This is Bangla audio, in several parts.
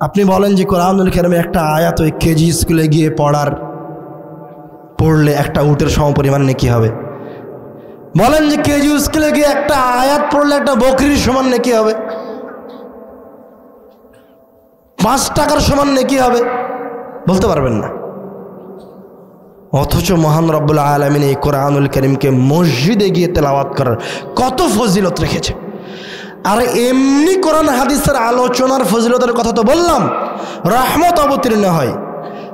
আপনি বলেন যে কোরআনুল কারীমে একটা আয়াত ওই কেজি স্কুলে গিয়ে পড়লে একটা উটের সমপরিমাণ নেকি হবে। বলেন যে কেজি স্কুলে গিয়ে একটা আয়াত পড়লে একটা বকরির সমান নেকি হবে, 5 টাকার সমান নেকি হবে, বলতে পারবেন না। অথচ মহান রব্বুল আলামিন এই কোরআনুল কারীমকে মসজিদে গিয়ে তেলাওয়াত করার কত ফজিলত রেখেছে। আর এমনি কোরআন হাদিসের আলোচনার ফজিলতের কথা তো বললাম, রহমত অবতীর্ণ হয়,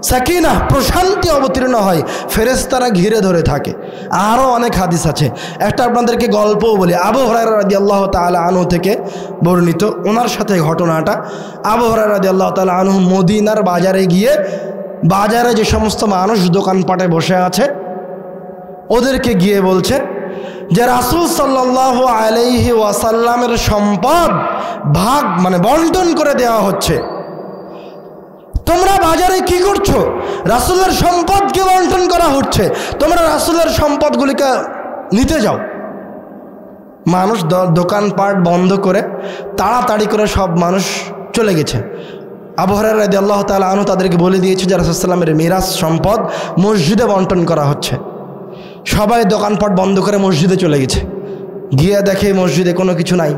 সাকিনা প্রশান্তি অবতীর্ণ হয়, ফেরেশতারা ঘিরে ধরে থাকে। আরও অনেক হাদিস আছে, একটা আপনাদেরকে গল্পও বলি। আবু হুরায়রা রাদিয়াল্লাহু তাআলা আনহু থেকে বর্ণিত, ওনার সাথে ঘটনাটা। আবু হুরায়রা রাদিয়াল্লাহু তাআলা আনহু মদিনার বাজারে গিয়ে, বাজারে যে সমস্ত মানুষ দোকানপাটে বসে আছে ওদেরকে গিয়ে বলছে যে রাসূল সাল্লাল্লাহু আলাইহি ওয়াসাল্লামের সম্পদ ভাগ মানে বন্টন করে দেওয়া হচ্ছে, তোমরা বাজারে কি করছো? রাসূলের সম্পদকে বন্টন করা হচ্ছে, তোমরা রাসূলের সম্পদগুলিকে নিতে যাও। মানুষ দোকানপাট বন্ধ করে তাড়াতাড়ি করে সব মানুষ চলে গেছে। আবু হুরায়রা রাদিয়াল্লাহু তাআলা আনহু তাদেরকে বলে দিয়েছে যে রাসূল সাল্লাল্লাহু আলাইহি ওয়াসাল্লামের মিরাস সম্পদ মসজিদে বন্টন করা হচ্ছে। সবাই দোকানপাট বন্ধ করে মসজিদে চলে গেছে। গিয়ে দেখে মসজিদে কোনো কিছু নাই,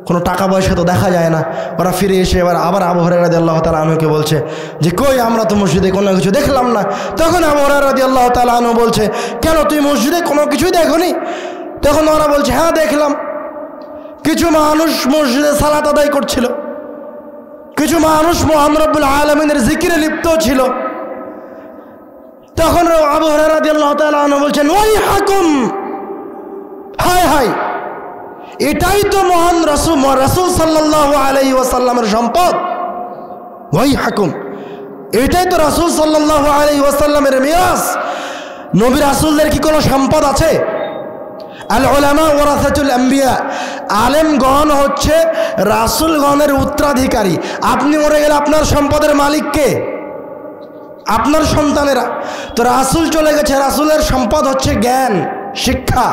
কোনো টাকা পয়সা তো দেখা যায় না। ওরা ফিরে এসে আবার আবু হুরায়রা রাদিয়াল্লাহু তাআলা আনহুকে বলছে যে কই, আমরা তো মসজিদে কোনো কিছু দেখলাম না। তখন আবু হুরায়রা রাদিয়াল্লাহু তাআলা আনহু বলছে, কেন তুই মসজিদে কোনো কিছুই দেখোনি? তখন ওরা বলছে, হ্যাঁ দেখলাম, কিছু মানুষ মসজিদে সালাত আদায় করছিল, কিছু মানুষ মহান রব্বুল আলামিনের জিকিরে লিপ্ত ছিল। তখন আবু হুরায়রা রাদিয়াল্লাহু তাআলা আনহু বলছেন, ওই হাকুম, হায় হায়, এটাই তো মহান রাসূল সাল্লাল্লাহু আলাইহি ওয়াসাল্লামের সম্পদ। ওই হাকুম, এটাই তো রাসূল সাল্লাল্লাহু আলাইহি ওয়াসাল্লামের মিরাস। নবী রাসূলদের কি কোনো সম্পদ আছে? আল উলামা ওয়ারাসাতুল আম্বিয়া, আলেমগণ হচ্ছে রাসূলগণের উত্তরাধিকারী। আপনি মরে গেলে আপনার সম্পদের মালিক কে? আপনার সন্তানেরা। তো রাসূল চলে গেছে, রাসূলের সম্পদ হচ্ছে জ্ঞান, শিক্ষা,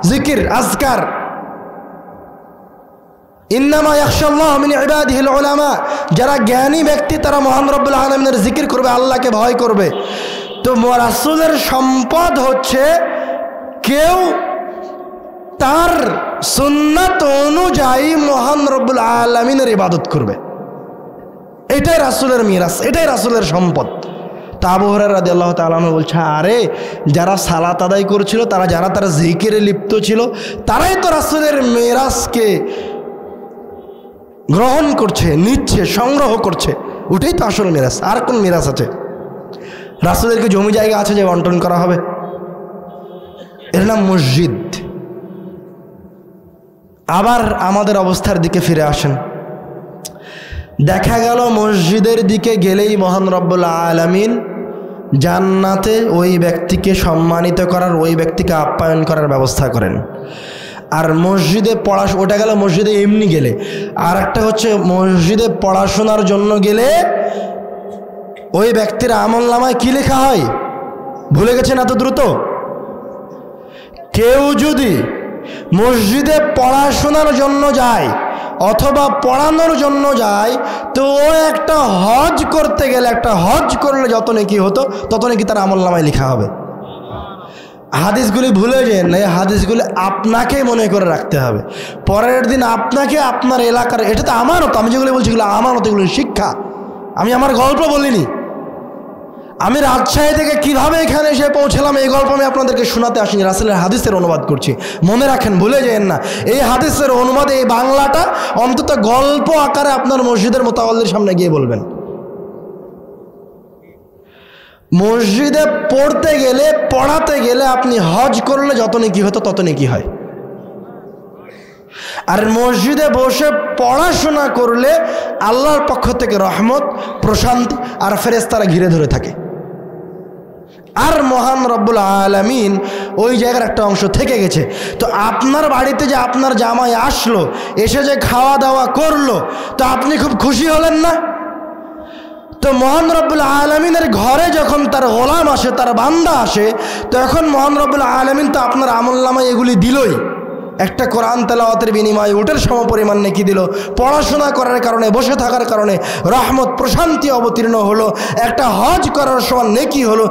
জিকির, আজকার। ইন্নামা ইয়াখশাল্লাহু মিন ইবাদিহিল উলামা, যারা জ্ঞানী ব্যক্তি তারা মহান রব্বুল আলামিনের জিকির করবে, আল্লাহকে ভয় করবে। তো রাসূলের সম্পদ হচ্ছে কেউ তার সুন্নাত অনুযায়ী মহান রব্বুল আলামিনের ইবাদত করবে, এটাই রাসূলের মিরাস, এটাই রাসূলের সম্পদ। তা আবু হুরায়রা রাদিয়াল্লাহু তাআলা আনহু বলছে, আরে যারা সালাত আদায় করেছিল, তারা জিকিরে লিপ্ত ছিল, তারাই তো রাসূলের মিরাসকে গ্রহণ করছে, নিচ্ছে, সংগ্রহ করছে। ওটাই তো আসল মিরাস। আর কোন মিরাস আছে? রাসূলের কি জমি জায়গা আছে যে বন্টন করা হবে? এর নাম মসজিদ। আবার আমাদের অবস্থার দিকে ফিরে আসেন। দেখা গেল মসজিদের দিকে গেলেই মহান রব্বুল আলামিন জান্নাতে ওই ব্যক্তিকে সম্মানিত করার, ওই ব্যক্তিকে আপ্যায়ন করার ব্যবস্থা করেন। আর মসজিদে ওটা গেল মসজিদে এমনি গেলে। আর একটা হচ্ছে মসজিদে পড়াশোনার জন্য গেলে ওই ব্যক্তির আমলনামায় কি লেখা হয় ভুলে গেছেন এত দ্রুত? কেউ যদি মসজিদে পড়াশোনার জন্য যায় অথবা পড়ানোর জন্য যায়, তো ও একটা হজ করতে গেলে, একটা হজ করলে যত নেকি হতো তত নেকি তার আমলনামায় লেখা হবে। হাদিসগুলি ভুলে যান না, এই হাদিসগুলি আপনাকে মনে করে রাখতে হবে। পরের দিন আপনাকে আপনার এলাকার, এটা তো আমানত, আমি যেগুলো বলছি এগুলো আমানত, এগুলো শিক্ষা। আমি আমার গল্প বলিনি। আমি রাজশাহী থেকে কিভাবে এখানে এসে পৌঁছলাম এই গল্প আমি আপনাদেরকে শোনাতে আসিনি, রাসূলের হাদিসের অনুবাদ করছি। মনে রাখেন, ভুলে যান না, এই হাদিসের অনুবাদে এই বাংলাটা অন্তত গল্প আকারে আপনার মসজিদের মোতাওয়াল্লির সামনে গিয়ে বলবেন। মসজিদে পড়তে গেলে, পড়াতে গেলে আপনি হজ করলে যত নেকি হতো তত নেকি হয়। আর মসজিদে বসে পড়াশোনা করলে আল্লাহর পক্ষ থেকে রহমত, প্রশান্তি আর ফেরেশতারা ঘিরে ধরে থাকে। আর মহান রব্বুল আলামিন ওই জায়গার একটা অংশ থেকে গেছে। তো আপনার বাড়িতে যে আপনার জামাই আসলো, এসে যে খাওয়া দাওয়া করলো, তো আপনি খুব খুশি হলেন না? তো মহান রব্বুল আলামিনের ঘরে যখন তার গোলাম আসে, তার বান্দা আসে, তখন মহান রব্বুল আলামিন তো আপনার আমলনামায় এগুলি দিলই। একটা কোরআন তেলাওয়াতের বিনিময়ে উটের সমপরিমাণ নেকি দিল, পড়াশোনা করার কারণে, বসে থাকার কারণে রহমত প্রশান্তি অবতীর্ণ হলো, একটা হজ করার সমান নেকি হলো।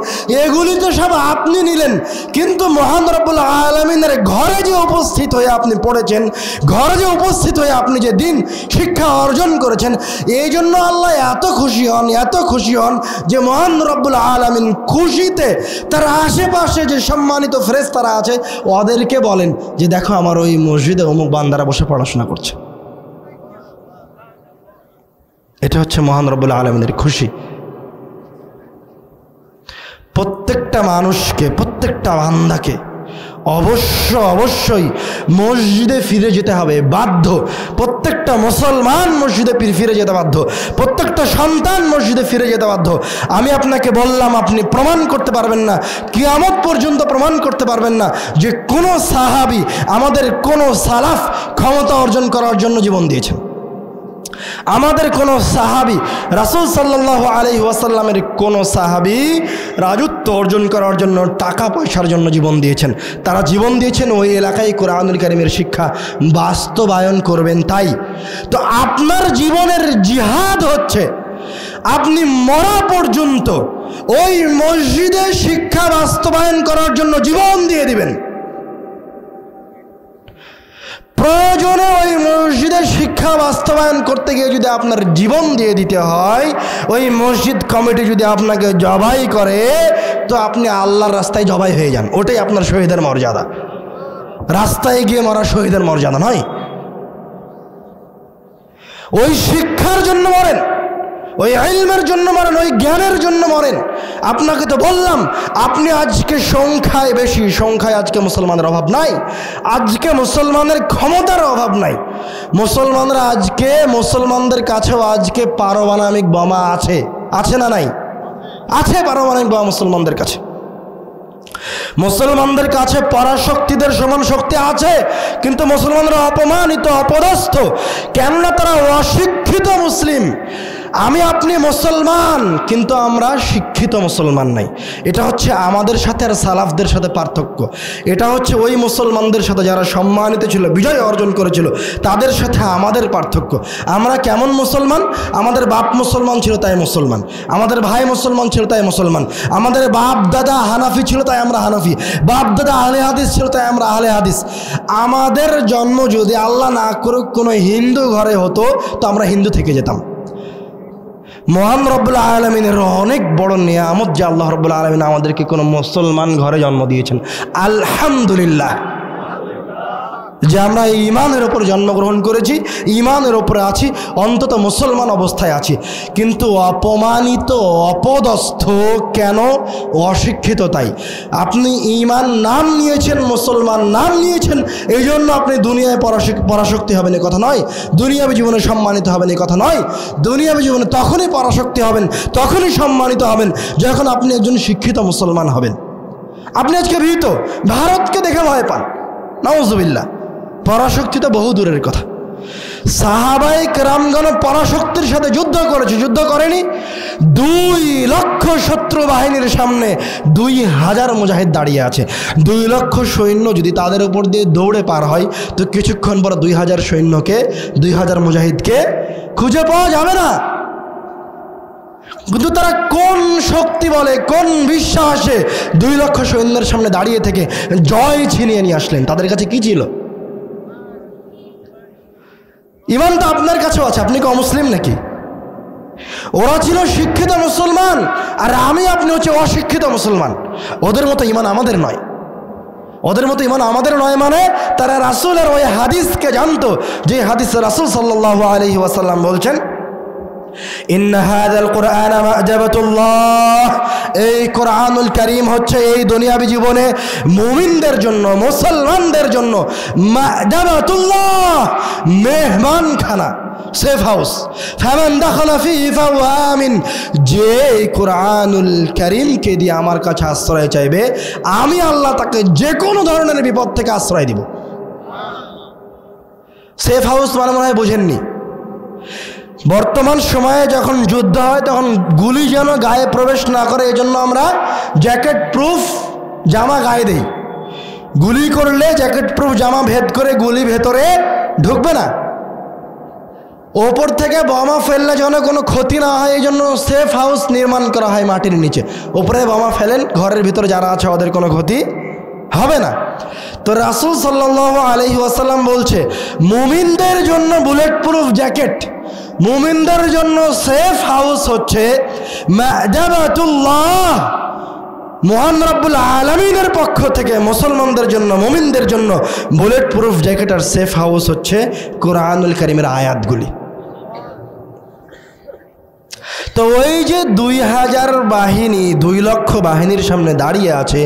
এগুলি তো সব আপনি নিলেন, কিন্তু মহান রব্বুল আলামিনের ঘরে যে উপস্থিত হয়ে আপনি পড়েছেন, ঘরে যে উপস্থিত হয়ে আপনি যে দিন শিক্ষা অর্জন করেছেন, এই জন্য আল্লাহ এত খুশি হন, এত খুশি হন যে মহান রব্বুল আলামিন খুশিতে তার আশেপাশে যে সম্মানিত ফেরেশতারা আছে ওদেরকে বলেন যে দেখো আমার ওই মসজিদে অমুক বান্দারা বসে পড়াশোনা করছে। এটা হচ্ছে মহান রব্বুল আলামিনের খুশি। প্রত্যেকটা মানুষকে, প্রত্যেকটা বান্দাকে অবশ্যই মসজিদে ফিরে যেতে হবে, বাধ্য। প্রত্যেকটা মুসলমান মসজিদে ফিরে যেতে বাধ্য, প্রত্যেকটা সন্তান মসজিদে ফিরে যেতে বাধ্য। আমি আপনাকে বললাম, আপনি প্রমাণ করতে পারবেন না, কিয়ামত পর্যন্ত প্রমাণ করতে পারবেন না যে কোনো সাহাবী, আমাদের কোনো সালাফ ক্ষমতা অর্জন করার জন্য জীবন দিয়েছেন। আমাদের কোনো সাহাবী, রাসূল সাল্লাল্লাহু আলাইহি ওয়াসাল্লামের কোনো সাহাবী রাজত্ব অর্জন করার জন্য, টাকা পয়সার জন্য জীবন দিয়েছেন। তারা জীবন দিয়েছেন ওই এলাকায় কোরআনুল কারীমের শিক্ষা বাস্তবায়ন করবেন। তাই তো আপনার জীবনের জিহাদ হচ্ছে আপনি মরা পর্যন্ত ওই মসজিদে শিক্ষা বাস্তবায়ন করার জন্য জীবন দিয়ে দিবেন। প্রয়োজনে ওই মসজিদের শিক্ষা বাস্তবায়ন করতে গিয়ে যদি আপনার জীবন দিয়ে দিতে হয়, ওই মসজিদ কমিটি যদি আপনাকে জবাই করে, তো আপনি আল্লাহর রাস্তায় জবাই হয়ে যান। ওটাই আপনার শহীদের মর্যাদা। রাস্তায় গিয়ে মরা শহীদের মর্যাদা নয়। ওই শিক্ষার জন্য মরেন, ওই ইলমের জন্য মরেন, ওই জ্ঞানের জন্য মরেন। আপনাকে তো বললাম, আপনি আজকে সংখ্যায় বেশি, সংখ্যায় আজকে মুসলমানের অভাব নাই, আজকে মুসলমানের ক্ষমতার অভাব নাই। মুসলমানরা আজকে, মুসলমানদের কাছেও আজকে পারমাণবিক বোমা আছে, আছে না নাই? আছে পারমাণবিক বোমা মুসলমানদের কাছে। মুসলমানদের কাছে পরাশক্তিদের সমান শক্তি আছে, কিন্তু মুসলমানরা অপমানিত, অপদস্থ, কেননা তারা অশিক্ষিত মুসলিম। আমি আপনি মুসলমান, কিন্তু আমরা শিক্ষিত মুসলমান নাই। এটা হচ্ছে আমাদের সাথে আর সালাফদের সাথে পার্থক্য। এটা হচ্ছে ওই মুসলমানদের সাথে যারা সম্মানিত ছিল, বিজয় অর্জন করেছিল, তাদের সাথে আমাদের পার্থক্য। আমরা কেমন মুসলমান? আমাদের বাপ মুসলমান ছিল তাই মুসলমান, আমাদের ভাই মুসলমান ছিল তাই মুসলমান, আমাদের বাপ দাদা হানাফি ছিল তাই আমরা হানাফি, বাপ দাদা আহলে হাদিস ছিল তাই আমরা আহলে হাদিস। আমাদের জন্ম যদি আল্লাহ না করুক কোনো হিন্দু ঘরে হতো, তো আমরা হিন্দু থেকে যেতাম। মহান রব্বুল আলামিনের অনেক বড় নিয়ামত যে আল্লাহ রব্বুল আলামিন আমাদেরকে কোনো মুসলমান ঘরে জন্ম দিয়েছেন। আলহামদুলিল্লাহ যে আমরা ঈমানের ওপর জন্মগ্রহণ করেছি, ঈমানের ওপরে আছি, অন্তত মুসলমান অবস্থায় আছি। কিন্তু অপমানিত, অপদস্থ কেন? অশিক্ষিত। তাই আপনি ঈমান নাম নিয়েছেন, মুসলমান নাম নিয়েছেন, এই জন্য আপনি দুনিয়ায় পরাশক্তি হবেন এ কথা নয়, দুনিয়াবী জীবনে সম্মানিত হবেন এ কথা নয়। দুনিয়াবী জীবনে তখনই পরাশক্তি হবেন, তখনই সম্মানিত হবেন যখন আপনি একজন শিক্ষিত মুসলমান হবেন। আপনি আজকে ভীত, ভারতকে দেখে ভয় পান, নাউজুবিল্লাহ। পরাশক্তি তো বহু দূরের কথা। সাহাবায়ে কেরামগণ পরাশক্তির সাথে যুদ্ধ করেছে, যুদ্ধ করেনি? 2 লক্ষ শত্রু বাহিনীর সামনে 2000 মুজাহিদ দাঁড়িয়ে আছে। 2 লক্ষ সৈন্য যদি তাদের উপর দিয়ে দৌড়ে পার হয়, তো কিছুক্ষণ পর 2000 সৈন্যকে, 2000 মুজাহিদকে খুঁজে পাওয়া যাবে না। কিন্তু তারা কোন শক্তি বলে, কোন বিশ্বাসে 2 লক্ষ সৈন্যের সামনে দাঁড়িয়ে থেকে জয় ছিনিয়ে নিয়ে আসলেন? তাদের কাছে কি ছিল? ঈমান তো আপনার কাছেও আছে, আপনি কি অমুসলিম নাকি? ওরা ছিল শিক্ষিত মুসলমান, আর আমি আপনি হচ্ছে অশিক্ষিত মুসলমান। ওদের মতো ঈমান আমাদের নয়, ওদের মতো ঈমান আমাদের নয়। মানে তারা রাসূলের ওই হাদিসকে জানতো, যে হাদিসে রাসূল সাল্লাল্লাহু আলাইহি ওয়াসাল্লাম বলছেন, ইন্না হাযাল কুরআন মা'জাবাতুল্লাহ, এই কোরআনুল কারীম হচ্ছে এই দুনিয়াবী জীবনে মুমিনদের জন্য, মুসলমানদের জন্য মা'জাবাতুল্লাহ, মেহমানখানা, সেফ হাউস। ফামান দাখালা ফিহি ফাহুয়া আমিন, যে কোরআনুল কারীমকে দিয়ে আমার কাছে আশ্রয় চাইবে, আমি আল্লাহ তাকে যে কোনো ধরনের বিপদ থেকে আশ্রয় দিব। সেফ হাউস মানে মনে হয় বোঝেননি। বর্তমান সময়ে যখন যুদ্ধ হয় তখন গুলি যেন গায়ে প্রবেশ না করে, এজন্য আমরা জ্যাকেট প্রুফ জামা গায়ে দেই। গুলি করলে জ্যাকেট প্রুফ জামা ভেদ করে গুলি ভেতরে ঢুকবে না। ওপর থেকে বোমা ফেললে যেন কোনো ক্ষতি না হয় এই জন্য সেফ হাউস নির্মাণ করা হয় মাটির নিচে। ওপরে বোমা ফেলেন, ঘরের ভিতরে যারা আছে ওদের কোনো ক্ষতি হবে না। তো রাসূল সাল্লাল্লাহু আলাইহি ওয়াসাল্লাম বলছে মুমিনদের জন্য বুলেট প্রুফ জ্যাকেট, মুমিনদের জন্য সেফ হাউস হচ্ছে মা'দাবাতুল্লাহ, মহান রব্বুল আলামিনের পক্ষ থেকে মুসলমানদের জন্য, মুমিনদের জন্য বুলেট প্রুফ জ্যাকেট আর সেফ হাউস হচ্ছে কোরআনুল কারীমের আয়াতগুলি। তো ওই যে 2000 বাহিনী, 2 লক্ষ বাহিনীর সামনে দাঁড়িয়ে আছে,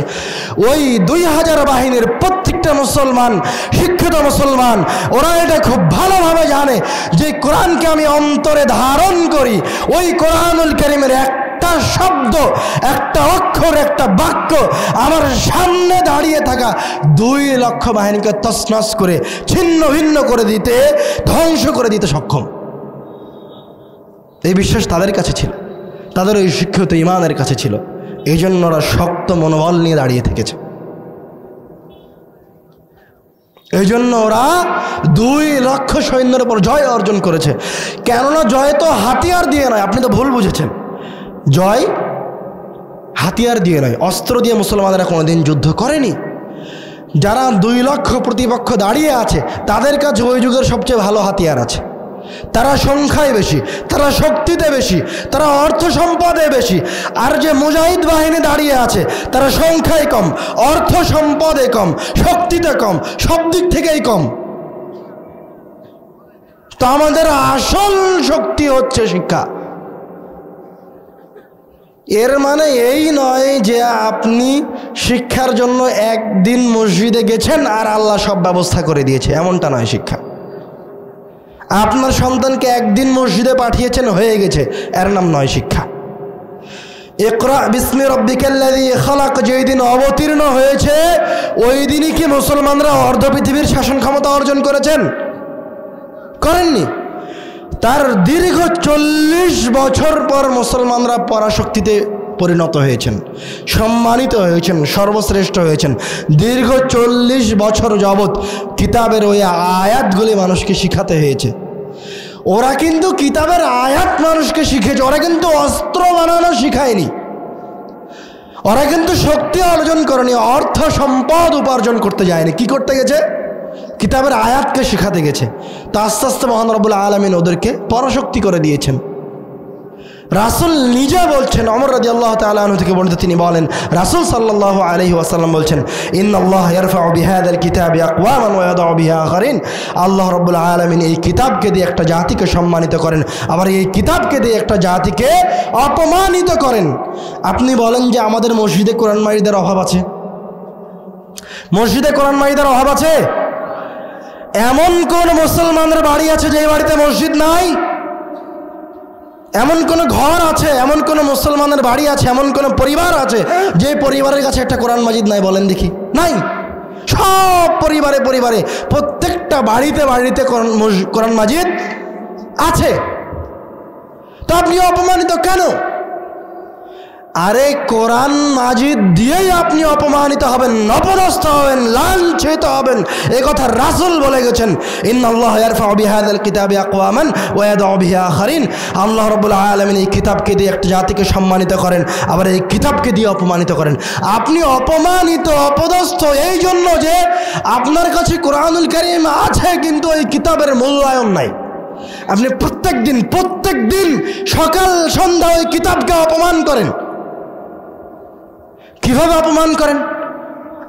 ওই 2000 বাহিনীর প্রত্যেকটা মুসলমান, শিক্ষিত মুসলমান, ওরা এটা খুব ভালোভাবে জানে যে কোরআনকে আমি অন্তরে ধারণ করি। ওই কোরআনুল কারীমের একটা শব্দ, একটা অক্ষর, একটা বাক্য আমার সামনে দাঁড়িয়ে থাকা 2 লক্ষ বাহিনীকে তছনছ করে ছিন্ন ভিন্ন করে দিতে, ধ্বংস করে দিতে সক্ষম। এই বিশ্বাস তাদের কাছে ছিল, তাদের ওই শিক্ষিত ইমানের কাছে ছিল। এই জন্য ওরা শক্ত মনোবল নিয়ে দাঁড়িয়ে থেকেছে। এই জন্য ওরা 2 লক্ষ সৈন্যের উপর জয় অর্জন করেছে। কেননা জয় তো হাতিয়ার দিয়ে নয়, আপনি তো ভুল বুঝেছেন। জয় হাতিয়ার দিয়ে নয়, অস্ত্র দিয়ে মুসলমানরা কোনোদিন যুদ্ধ করেনি। যারা 2 লক্ষ প্রতিপক্ষ দাঁড়িয়ে আছে তাদের কাছে ওই যুগের সবচেয়ে ভালো হাতিয়ার আছে। তারা সংখ্যায় বেশি, তারা শক্তিতে বেশি, তারা অর্থ সম্পদে বেশি। আর যে মুজাহিদ বাহিনী দাঁড়িয়ে আছে তারা সংখ্যায় কম, অর্থ সম্পদে কম, শক্তিতে কম, সব দিক থেকেই কম। তো আমাদের আসল শক্তি হচ্ছে শিক্ষা। এর মানে এই নয় যে আপনি শিক্ষার জন্য একদিন মসজিদে গেছেন আর আল্লাহ সব ব্যবস্থা করে দিয়েছে, এমনটা নয় শিক্ষা। আপনার সন্তানকে একদিন মসজিদে পাঠিয়েছেন, হয়ে গেছে, এর নাম নয় শিক্ষা। ইকরা বিসমি রাব্বিকাল্লাযী খালাক যেই দিন অবতীর্ণ হয়েছে ওই দিনই কি মুসলমানরা অর্ধ পৃথিবীর শাসন ক্ষমতা অর্জন করেছেন? করেননি। তার দীর্ঘ 40 বছর পর মুসলমানরা পরাশক্তিতে পরিণত হয়েছেন, সম্মানিত হয়েছেন, সর্বশ্রেষ্ঠ হয়েছেন। দীর্ঘ 40 বছর যাবৎ কিতাবের ওই আয়াতগুলি মানুষকে শিখাতে হয়েছে। ওরা কিন্তু কিতাবের আয়াত মানুষকে শিখেছে, ওরা কিন্তু অস্ত্র বানানো শিখায়নি, ওরা কিন্তু শক্তি অর্জন করেনি, অর্থ সম্পদ উপার্জন করতে যায়নি। কি করতে গেছে? কিতাবের আয়াতকে শিখাতে গেছে। তো আস্তে আস্তে মহান রব্বুল আলামিন ওদেরকে পরাশক্তি করে দিয়েছেন। রাসূল নিজে বলছেন, ওমর রাদিয়াল্লাহু তাআলা আনহু থেকে বর্ণিত, তিনি বলেন রাসূল সাল্লাল্লাহু আলাইহি ওয়াসাল্লাম বলছেন, ইন্নাল্লাহ ইয়ারফাউ বিহাযাল কিতাবি আকওয়ামান ওয়া ইয়াদাউ বিহা আখারিন। আল্লাহ রাব্বুল আলামিন এই কিতাবকে দিয়ে একটা জাতিকে সম্মানিত করেন, আবার এই কিতাবকে দিয়ে একটা জাতিকে অপমানিত করেন। আপনি বলেন যে আমাদের মসজিদে কোরআন মাজিদের অভাব আছে? মসজিদে কোরআন মাজিদের অভাব আছে? এমন কোন মুসলমানের বাড়ি আছে যে বাড়িতে মসজিদ নাই? এমন কোন ঘর আছে, এমন কোন মুসলমানের বাড়ি আছে, এমন কোন পরিবার আছে যে পরিবারের কাছে একটা কোরআন মাজিদ নাই? বলেন দেখি। নাই। সব পরিবারে পরিবারে, প্রত্যেকটা বাড়িতে বাড়িতে কোরআন মাজিদ আছে। তো আপনি অপমানিত কেন? আরে কোরআন মাজিদ দিয়েই আপনি অপমানিত হবেন, অপদস্থ হবেন, লাঞ্ছিত হবেন। এই কথা রাসূল বলে গেছেন, ইন্নাল্লাহা ইয়ারফাউ বিহাযাল কিতাবি আকওয়ামান ওয়া ইয়াদাউ বিহা আখারিন। আল্লাহ রাব্বুল আলামিন এই কিতাবকে দিয়ে একটা জাতিকে সম্মানিত করেন, আবার এই কিতাবকে দিয়ে অপমানিত করেন। আপনি অপমানিত, অপদস্থ এই জন্য যে আপনার কাছে কোরআনুল কারীম আছে কিন্তু এই কিতাবের মূল্যায়ন নাই। আপনি প্রত্যেক দিন সকাল সন্ধ্যা ওই কিতাবকে অপমান করেন। কিভাবে অপমান করেন?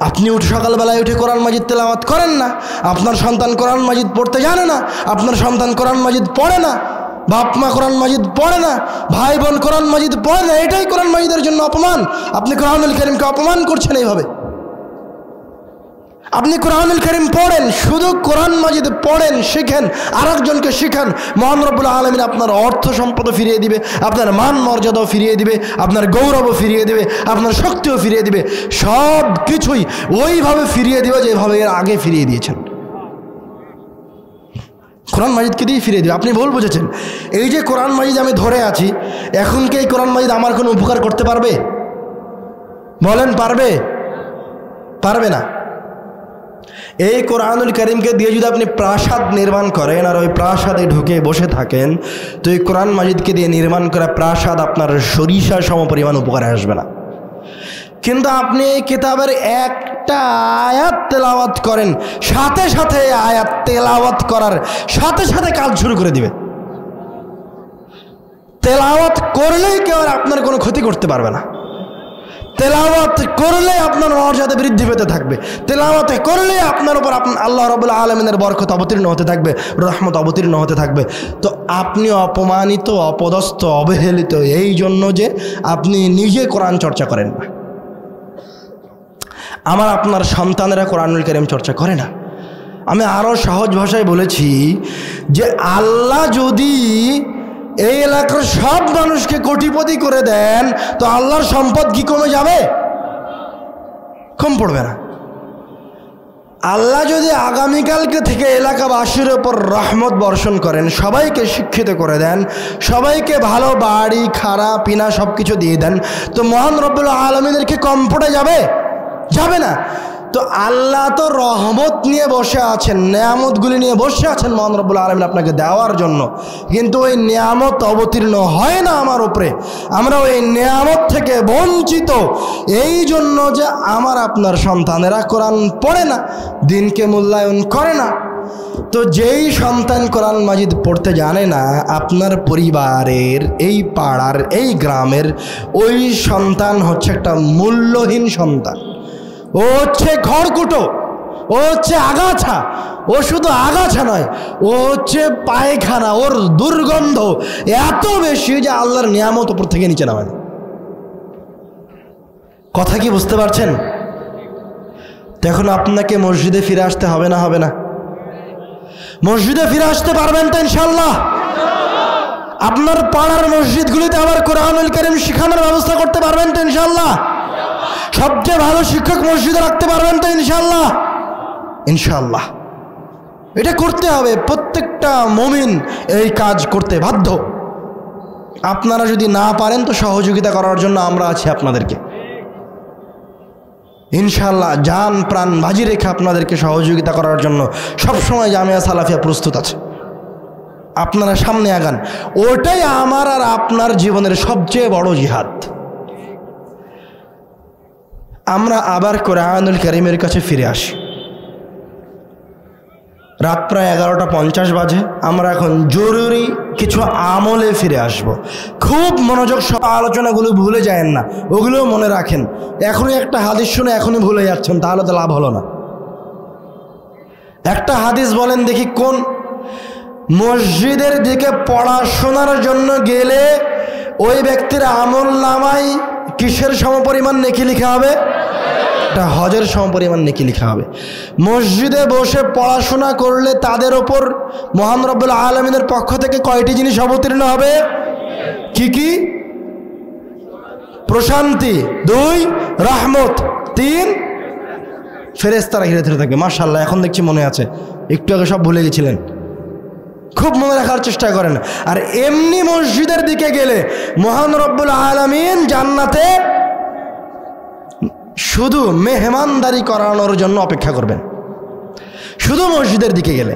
আপনি সকালবেলায় উঠে কোরআন মাজিদ তেলাওয়াত করেন না, আপনার সন্তান কোরআন মাজিদ পড়তে জানে না, আপনার সন্তান কোরআন মাজিদ পড়ে না, বাপ মা কোরআন মাজিদ পড়ে না, ভাই বোন কোরআন মাজিদ পড়ে না, এটাই কোরআন মাজিদের জন্য অপমান। আপনি কোরআনুল কারীমকে অপমান করছেন এইভাবে। আপনি কোরআনুল কারীম পড়েন, শুধু কোরআন মাজিদ পড়েন, শিখেন, আরেকজনকে শিখান, মহান রব্বুল আলামিন আপনার অর্থ সম্পদও ফিরিয়ে দিবে, আপনার মান মর্যাদাও ফিরিয়ে দিবে, আপনার গৌরবও ফিরিয়ে দিবে, আপনার শক্তিও ফিরিয়ে দিবে, সব কিছুই ওইভাবে ফিরিয়ে দিবে যেভাবে এর আগে ফিরিয়ে দিয়েছেন। কোরআন মাজিদকে দিয়ে ফিরিয়ে দিবে। আপনি ভুল বুঝেছেন। এই যে কোরআন মাজিদ আমি ধরে আছি, এখন কি এই কোরআন মাজিদ আমার কোনো উপকার করতে পারবে? বলেন পারবে? পারবে না। এই কোরআনুল কারীমকে দিয়ে যদি আপনি প্রাসাদ নির্মাণ করেন আর ওই প্রাসাদে ঢুকে বসে থাকেন, তো এই কোরআন মাজিদকে দিয়ে নির্মাণ করা প্রাসাদ আপনার সরিষা সমপরিমাণ উপকারে আসবে না। কিন্তু আপনি এই কিতাবের একটা আয়াত তেলাওয়াত করেন, সাথে সাথে আয়াত তেলাওয়াত করার সাথে সাথে কাজ শুরু করে দিবে। তেলাওয়াত করলেই কেউ আর আপনার কোনো ক্ষতি করতে পারবে না। তেলাওয়াত করলে আপনার মর্যাদা বৃদ্ধি পেতে থাকবে। তেলাওয়াত করলে আপনার উপর আল্লাহ রাব্বুল আলামিনের বরকত অবতীর্ণ হতে থাকবে, রহমত অবতীর্ণ হতে থাকবে। তো আপনি অপমানিত, অপদস্থ, অবহেলিত এই জন্য যে আপনি নিজে কোরআন চর্চা করেন না, আমার আপনার সন্তানেরা কোরআনুল কারীম চর্চা করে না। আমি আরও সহজ ভাষায় বলেছি যে আল্লাহ যদি এই এলাকার সব মানুষকে কোটিপতি করে দেন, তো আল্লাহর সম্পদ কি কমে যাবে? কম পড়বে না। আল্লাহ যদি আগামীকালকে থেকে এলাকাবাসীর ওপর রহমত বর্ষণ করেন, সবাইকে শিক্ষিত করে দেন, সবাইকে ভালো বাড়ি, খাড়া পিনা সব কিছু দিয়ে দেন, তো মহান রব্বুল আলামিনের কি কম পড়ে যাবে? যাবে না। তো আল্লাহ তো রহমত নিয়ে বসে আছেন, নেয়ামতগুলি নিয়ে বসে আছেন মহান রব্বুল আলামিন আপনাকে দেওয়ার জন্য, কিন্তু ওই নেয়ামত অবতীর্ণ হয় না আমার উপরে। আমরা ওই নেয়ামত থেকে বঞ্চিত এই জন্য যে আমার আপনার সন্তানেরা কোরআন পড়ে না, দিনকে মূল্যায়ন করে না। তো যেই সন্তান কোরআন মাজিদ পড়তে জানে না, আপনার পরিবারের, এই পাড়ার, এই গ্রামের ওই সন্তান হচ্ছে একটা মূল্যহীন সন্তান। ও হচ্ছে খড়কুটো, ও হচ্ছে আগাছা। ও শুধু আগাছা নয়, ও হচ্ছে পায়খানা। ওর দুর্গন্ধ এত বেশি যে আল্লাহর নিয়ামত উপর থেকে নিচে নামে। কথা কি বুঝতে পারছেন? এখন আপনাকে মসজিদে ফিরে আসতে হবে না? হবে না? মসজিদে ফিরে আসতে পারবেন তো ইনশাল্লাহ? আপনার পাড়ার মসজিদগুলিতে আবার কোরআনুল কারীম শিখানোর ব্যবস্থা করতে পারবেন তো ইনশাল্লাহ? সবচেয়ে ভালো শিক্ষক মসজিদে রাখতে পারবেন তো ইনশাল্লাহ? ইনশাল্লাহ। এটা করতে হবে, প্রত্যেকটা মুমিন এই কাজ করতে বাধ্য। আপনারা যদি না পারেন তো সহযোগিতা করার জন্য আমরা আছি আপনাদেরকে, ইনশাল্লাহ জান প্রাণ বাজি রেখে আপনাদেরকে সহযোগিতা করার জন্য সবসময় জামিয়া সালাফিয়া প্রস্তুত আছে। আপনারা সামনে আগান, ওটাই আমার আর আপনার জীবনের সবচেয়ে বড় জিহাদ। আমরা আবার কোরআনুল কারীমের কাছে ফিরে আসি। রাত প্রায় 11:50 বাজে। আমরা এখন জরুরি কিছু আমলে ফিরে আসব। খুব মনোযোগ সহ আলোচনাগুলো ভুলে যায়েন না, ওগুলোও মনে রাখেন। এখনই একটা হাদিস শুনে এখনই ভুলে যাচ্ছেন, তাহলে তো লাভ হলো না। একটা হাদিস বলেন দেখি কোন? মসজিদের দিকে পড়াশোনার জন্য গেলে ওই ব্যক্তির আমল নামায় কিসের সমপরিমাণ নেকি লিখা হবে? এটা হজের সমপরিমাণ নেকি লিখা হবে। মসজিদে বসে পড়াশোনা করলে তাদের ওপর মহান রব্বুল আলামিনের পক্ষ থেকে কয়টি জিনিস অবতীর্ণ হবে? কি কি? প্রশান্তি, 2 রহমত, 3 ফেরেশতারা ঘিরে ধরে থাকবে। মাশাআল্লাহ, এখন দেখছি মনে আছে, একটু আগে সব ভুলে গেছিলেন। খুব মনে রাখার চেষ্টা করেন। আর এমনি মসজিদের দিকে গেলে মহান রব্বুল আলামিন জান্নাতে শুধু মেহমানদারি করানোর জন্য অপেক্ষা করবেন, শুধু মসজিদের দিকে গেলে।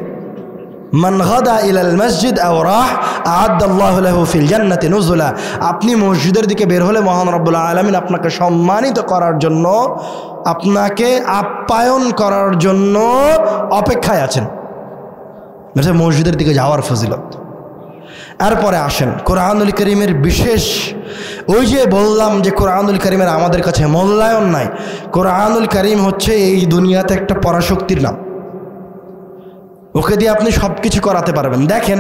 মান গাদা ইলাল মসজিদ আও রাহ আ'আদাল্লাহু লাহু ফিল জান্নাতি নুজুলা। আপনি মসজিদের দিকে বের হলে মহান রব্বুল আলামিন আপনাকে সম্মানিত করার জন্য, আপনাকে আপ্যায়ন করার জন্য অপেক্ষায় আছেন। মসজিদের দিকে যাওয়ার ফজিলত। এরপরে আসেন কোরআনুল কারীমের বিশেষ, ওই যে বললাম যে কোরআনুল কারীমের আমাদের কাছে মূল্যায়ন নাই। কোরআনুল কারীম হচ্ছে এই দুনিয়াতে একটা পরাশক্তির নাম, ওকে দিয়ে আপনি সব কিছু করাতে পারবেন। দেখেন,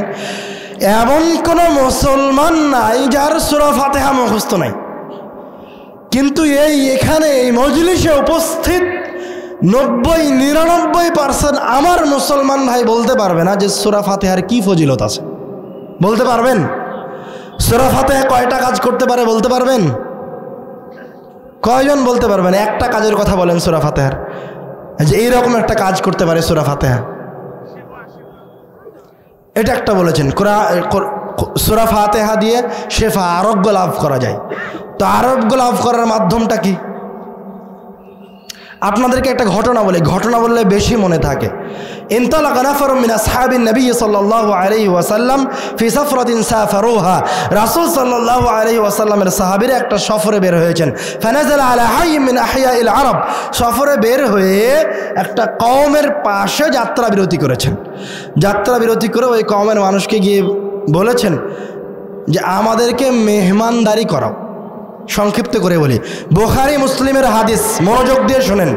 এমন কোনো মুসলমান নাই যার সূরা ফাতিহা মুখস্থ নাই, কিন্তু এখানে এই মজলিসে উপস্থিত 90-99% আমার মুসলমান ভাই বলতে পারবে না যে সূরা ফাতিহার কি ফজিলত আছে। বলতে পারবেন? সূরা ফাতিহা কয়টা কাজ করতে পারে বলতে পারবেন? কয়জন বলতে পারবেন? একটা কাজের কথা বলেন সূরা ফাতিহার, যে এইরকম একটা কাজ করতে পারে সূরা ফাতিহা। এটা একটা বলেছেন, সূরা ফাতিহা দিয়ে শেফা, আরোগ্য লাভ করা যায়। তো আরোগ্য লাভ করার মাধ্যমটা কি? আপনাদেরকে একটা ঘটনা বলি, ঘটনা বললে বেশি মনে থাকে। ইনতালাকা নাফারুম মিন আসহাবিন নবী সাল্লাল্লাহু আলাইহি ওয়াসাল্লাম ফি সাফরাতিন সাফারুহা। রাসূল সাল্লাল্লাহু আলাইহি ওয়াসাল্লামের সাহাবীরা একটা সফরে বের হয়েছেন। ফানাজালা আলা হাইয়্যিন মিন আহইয়াইল আরব। সফরে বের হয়ে একটা কওমের পাশে যাত্রা বিরতি করেছেন। যাত্রা বিরতি করে ওই কওমের মানুষকে গিয়ে বলেছেন যে আমাদেরকে মেহমানদারি করাও। সংক্ষিপ্ত করে বলি, বুখারী মুসলিমের হাদিস, মনোযোগ দিয়ে শোনেন,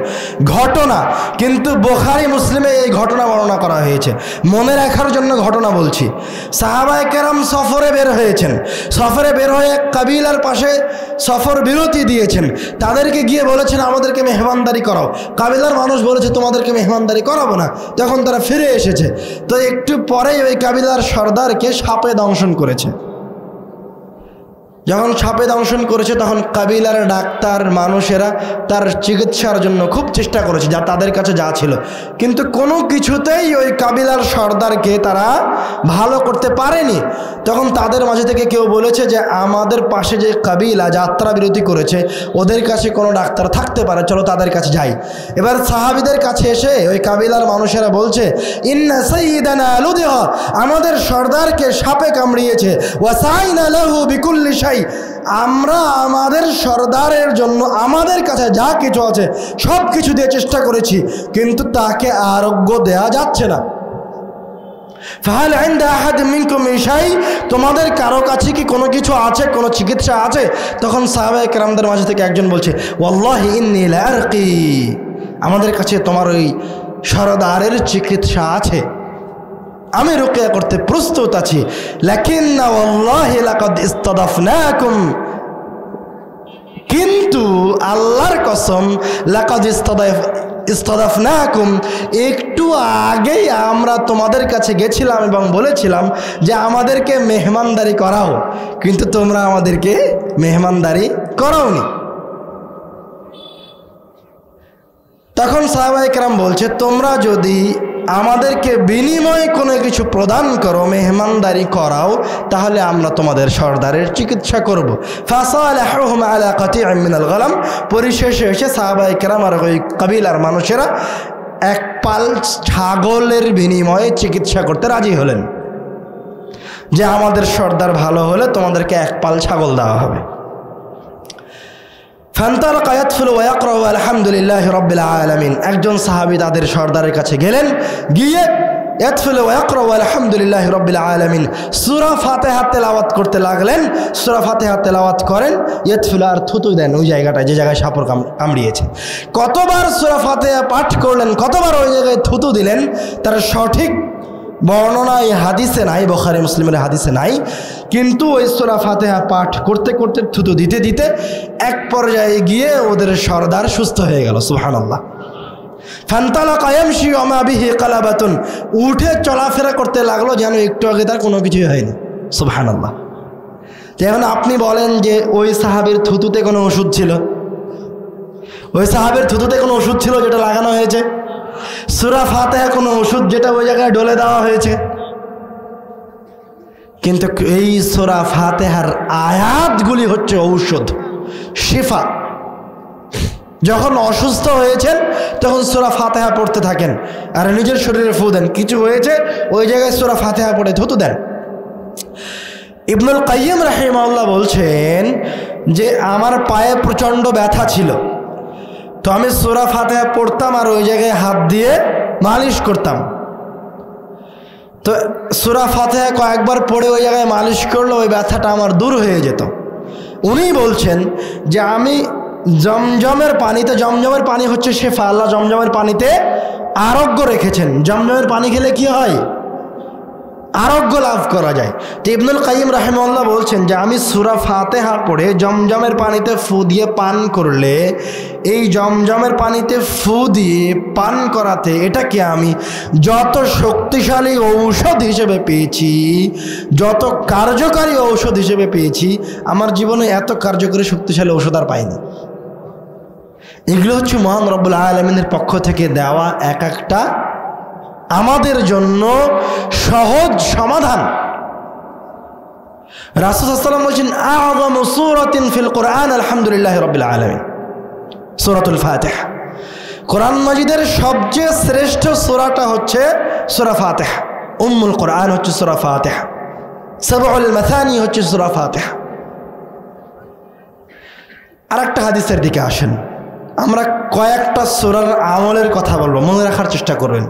ঘটনা কিন্তু বুখারী মুসলিমে এই ঘটনা বর্ণনা করা হয়েছে, মনে রাখার জন্য ঘটনা বলছি। সাহাবায়ে কেরাম সফরে বের হয়েছেন, সফরে বের হয়ে এক কাবিলার পাশে সফর বিরতি দিয়েছেন, তাদেরকে গিয়ে বলেছেন আমাদেরকে মেহমানদারি করাও। কাবিলার মানুষ বলেছে তোমাদেরকে মেহমানদারি করাবো না, তখন তারা ফিরে এসেছে। তো একটু পরেই ওই কাবিলার সর্দারকে সাপে দংশন করেছে। যখন সাপে দংশন করেছে তখন কাবিলার ডাক্তার মানুষেরা তার চিকিৎসার জন্য খুব চেষ্টা করেছে, যা তাদের কাছে যা ছিল, কিন্তু কোনো কিছুতেই ওই কাবিলার সর্দারকে তারা ভালো করতে পারেনি। তখন তাদের মাঝে থেকে কেউ বলেছে যে আমাদের পাশে যে কাবিলা যাত্রা বিরতি করেছে ওদের কাছে কোনো ডাক্তার থাকতে পারে, চলো তাদের কাছে যাই। এবার সাহাবীদের কাছে এসে ওই কাবিলার মানুষেরা বলছে ইন্না সাইয়্যিদানা লুদিয়া, আমাদের সর্দারকে সাপে কামড়িয়েছে, ওয়া সাইনা লাহু বিকুল্লি শাই, আমরা আমাদের সর্দারের জন্য আমাদের কাছে যা কিছু আছে সব কিছু দিয়ে চেষ্টা করেছি, কিন্তু তাকে আরোগ্য দেয়া যাচ্ছে না। ফাহাল ইনদা আহাদ মিনকুম মিন শাই, তোমাদের কারো কাছে কি কোনো কিছু আছে, কোনো চিকিৎসা আছে? তখন সাহাবায়ে কেরামদের মাঝে থেকে একজন বলছে ওয়াল্লাহি ইন্নী লা আরকি, আমাদের কাছে তোমার ওই সর্দারের চিকিৎসা আছে, আমি রুকিয়া করতে প্রস্তুত আছি। লাকিন্না ওয়াল্লাহি লাকাদ ইস্তাদাফনাকুম, কিন্তু আল্লাহর কসম লাকাদ ইস্তাদাফনাকুম, একটু আগেই আমরা তোমাদের কাছে গেছিলাম এবং বলেছিলাম যে আমাদেরকে মেহমানদারি করাও, কিন্তু তোমরা আমাদেরকে মেহমানদারি করাওনি। তখন সাহাবায়ে কেরাম বলছে তোমরা যদি আমাদেরকে বিনিময়ে কোনো কিছু প্রদান করো, মেহমানদারি করাও, তাহলে আমরা তোমাদের সর্দারের চিকিৎসা করব। ফাসালাহুম আলা কাতি'in মিনাল গলাম, পরিশেষে এসে সাহাবায়ে কেরাম আর ওই কাবিলার মানুষেরা এক পাল ছাগলের বিনিময়ে চিকিৎসা করতে রাজি হলেন, যে আমাদের সর্দার ভালো হলে তোমাদেরকে এক পাল ছাগল দেওয়া হবে। ফান্তালাকা ইয়াতফুলু ওয়া ইয়াকরাউ আলহামদুলিল্লাহি রাব্বিল আলামিন, একজন সাহাবী তাদের সর্দারের কাছে গেলেন, গিয়ে ইয়াতফুলু ওয়া ইয়াকরাউ আলহামদুলিল্লাহি রাব্বিল আলামিন সূরা ফাতিহা তেলাওয়াত করতে লাগলেন। সূরা ফাতিহা তেলাওয়াত করেন, ইয়াতফুলু আর থুতু দেন ওই জায়গাটায় যে জায়গায় সাপর কামড়িয়েছে। কতবার সূরা ফাতিহা পাঠ করলেন, কতবার ওই জায়গায় থুতু দিলেন, তার সঠিক বর্ণনা এই হাদিসে নাই, বুখারী মুসলিমের হাদিসে নাই, কিন্তু ওই সূরা ফাতিহা পাঠ করতে করতে থুতু দিতে দিতে এক পর্যায়ে গিয়ে ওদের সর্দার সুস্থ হয়ে গেল। সুবহানাল্লাহ। ফান্তালাকা ইয়ামশি ওয়া মা বিহি কালাবাতুন, উঠে চলাফেরা করতে লাগলো যেন একটু আগে তার কোনো কিছুই হয়নি। সুবহানাল্লাহ। এখন আপনি বলেন যে ওই সাহাবীর থুতুতে কোনো ওষুধ ছিল? ওই সাহাবীর থুতুতে কোনো ওষুধ ছিল যেটা লাগানো হয়েছে? সূরা ফাতিহা কোনো ওষুধ যেটা ওই জায়গায় ডলে দেওয়া হয়েছে? কিন্তু এই সূরা ফাতিহার আয়াতগুলি হচ্ছে ঔষধ, শিফা। যখন অসুস্থ হয়েছেন তখন সূরা ফাতিহা পড়তে থাকেন আর নিজের শরীরে ফু দেন, কিছু হয়েছে ওই জায়গায় সূরা ফাতিহা পড়ে থুতু দেন। ইবনুল কাইয়িম রাহিমাহুল্লাহ বলছেন যে আমার পায়ে প্রচণ্ড ব্যথা ছিল, তো আমি সূরা ফাতিহা পড়তাম আর ওই জায়গায় হাত দিয়ে মালিশ করতাম। তো সূরা ফাতিহা কয়েকবার পড়ে ওই জায়গায় মালিশ করলে ওই ব্যথাটা আমার দূর হয়ে যেত। উনি বলছেন যে আমি জমজমের পানিতে, জমজমের পানি হচ্ছে শেফা, আল্লাহ জমজমের পানিতে আরোগ্য রেখেছেন। জমজমের পানি খেলে কি হয়? আরোগ্য লাভ করা যায়। তো ইবনুল কাইয়িম রাহিমাহুল্লাহ বলছেন যে আমি সূরা ফাতিহা পড়ে জমজমের পানিতে ফু দিয়ে পান করলে, এই জমজমের পানিতে ফু দিয়ে পান করাতে এটাকে আমি যত শক্তিশালী ঔষধ হিসেবে পেয়েছি, যত কার্যকারী ঔষধ হিসেবে পেয়েছি, আমার জীবনে এত কার্যকরী শক্তিশালী ঔষধ আর পাইনি। এগুলো হচ্ছে মহান রব্বুল আলামিনের পক্ষ থেকে দেওয়া এক একটা আমাদের জন্য সহজ সমাধান। রাসূল সাল্লাল্লাহু আলাইহি ওয়াসাল্লাম বলেছেন আ'যামু সূরাতিন ফিল কুরআন আলহামদুলিল্লাহি রাব্বিল আলামিন, সূরাতুল ফাতিহা। কোরআন মাজিদের সবচেয়ে শ্রেষ্ঠ সূরাটা হচ্ছে সূরা ফাতিহা। উম্মুল কোরআন হচ্ছে সূরা ফাতিহা, সাবউল মাসানি হচ্ছে সূরা ফাতিহা। আরেকটা হাদিসের দিকে আসেন, আমরা কয়েকটা সূরার আমলের কথা বলবো, মনে রাখার চেষ্টা করবেন।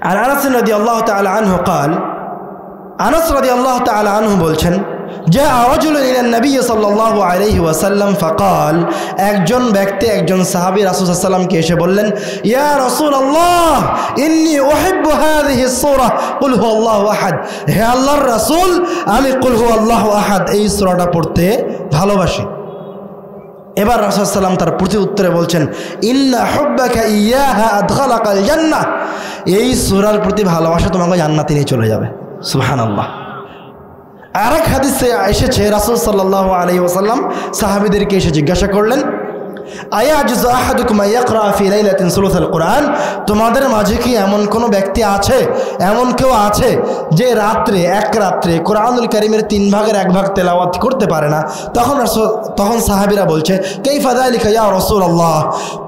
আর আনাস রাদিয়াল্লাহু তাআলা আনহু قال, আনাস রাদিয়াল্লাহু তাআলা আনহু বলছেন, جاء رجل إلى النبي صلى الله عليه وسلم فقال, একজন ব্যক্তি একজন সাহাবী রাসূল সাল্লাল্লাহু আলাইহি ওয়াসাল্লামকে এসে বললেন, ইয়া রাসূলুল্লাহ ইন্নী উহিব্বু হাযিহি সূরা কুল হুয়াল্লাহু আহাদ। হে আল্লাহর রাসূল, আমি কুল হুয়াল্লাহু আহাদ এই সূরাটা পড়তে ভালোবাসি। এবার রাসূল সাল্লাল্লাহু আলাইহি ওয়াসাল্লাম তার প্রতি উত্তরে বলছেন, ইন্না হুব্বাকা ইয়াহা আদখালাকাল জান্নাহ। এই সূরার প্রতি ভালোবাসা তোমাকে জান্নাতে নিয়ে চলে যাবে। সুবহানাল্লাহ। আরেক হাদিসে এসেছে রাসূল সাল্লাল্লাহু আলাইহি ওয়াসাল্লাম সাহাবীদেরকে এসে জিজ্ঞাসা করলেন, আয়াজুযু আহাদুকুম ইয়াকরা ফি লাইলাতিন সুলুসাল কোরআন। তোমাদের মাঝে কি এমন কোনো ব্যক্তি আছে, এমন কেউ আছে যে রাত্রে এক রাত্রে কোরআনুল কারীমের 3 ভাগের 1 ভাগ তেলাওয়াত করতে পারে না? তখন সাহাবীরা বলছে, কাইফা যালিকা ইয়া রাসূলুল্লাহ,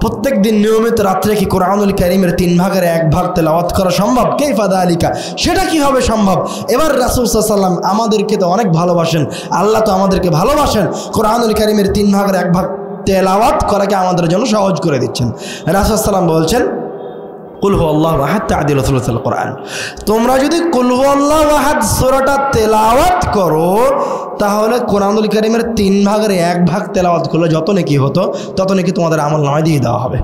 প্রত্যেক দিন নিয়মিত রাত্রে কি কোরআনুল কারীমের 3 ভাগের 1 ভাগ তেলাওয়াত করা সম্ভব? কাইফা যালিকা, সেটা কিভাবে সম্ভব? এবার রাসূল সাল্লাল্লাহু আলাইহি ওয়াসাল্লাম আমাদেরকে তো অনেক ভালোবাসেন, আল্লাহ তো আমাদেরকে ভালোবাসেন, কোরআনুল কারীমের 3 ভাগের 1 ভাগ তেলাওয়াত করাকে আমাদের জন্য সহজ করে দিচ্ছেন। রাসূল সাল্লাল্লাহু আলাইহি ওয়াসাল্লাম বলছেন, কুল হুয়াল্লাহু আহাদ তা'দিলু সুলুসাল কোরআন। তোমরা যদি কুল হুয়াল্লাহু আহাদ সূরাটা তেলাওয়াত করো, তাহলে কোরআনুল কারীমের 3 ভাগের 1 ভাগ তেলাওয়াত করলে যত নেকি হতো তত নেকি তোমাদের আমলনামায় দিয়ে দেওয়া হবে।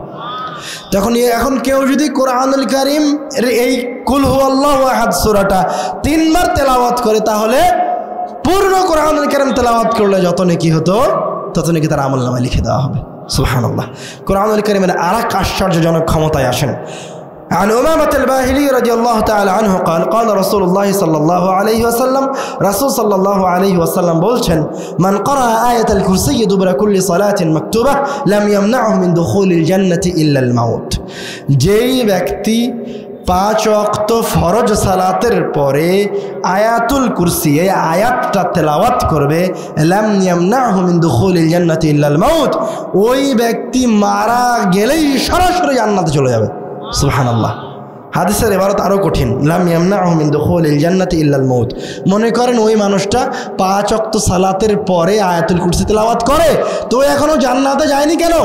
এখন কেউ যদি কোরআনুল কারীম এই কুল হুয়াল্লাহু আহাদ সূরাটা 3 বার তেলাওয়াত করে, তাহলে পূর্ণ কোরআনুল কারীম তেলাওয়াত করলে যত নেকি হতো তত নাকি তার আমলনামায় লিখে দেওয়া হবে। সুবহানাল্লাহ। কোরআনুল কারীমের আরেক আশ্চর্যজনক ক্ষমতায় আসেন। عن أمامة الباهلي رضي الله تعالى عنه قال, قال رسول الله صلى الله عليه وسلم, رسول صلى الله عليه وسلم বলছেন, من قرأ آية الكرسي دبر كل صلاة مكتوبة لم يمنعه من دخول الجنة إلا الموت। যেই ব্যক্তি 5 ওয়াক্ত ফরজ সালাতের পরে আয়াতুল কুরসি এই আয়াতটা তেলাওয়াত করবে, লাম ইয়ামনাহু মিন দুখুলিল জান্নাতি ইল্লাল মাউত, ওই ব্যক্তি মারা গেলেই সরাসরি জান্নাতে চলে যাবে। সুবহানাল্লাহ। হাদিসের ইবারত আরো কঠিন, লাম ইয়ামনাহু মিন দুখুলিল জান্নাতি ইল্লাল মাউত। মনে করেন ওই মানুষটা 5 ওয়াক্ত সালাতের পরে আয়াতুল কুরসি তেলাওয়াত করে, তো এখনো জান্নাতে যায়নি কেন?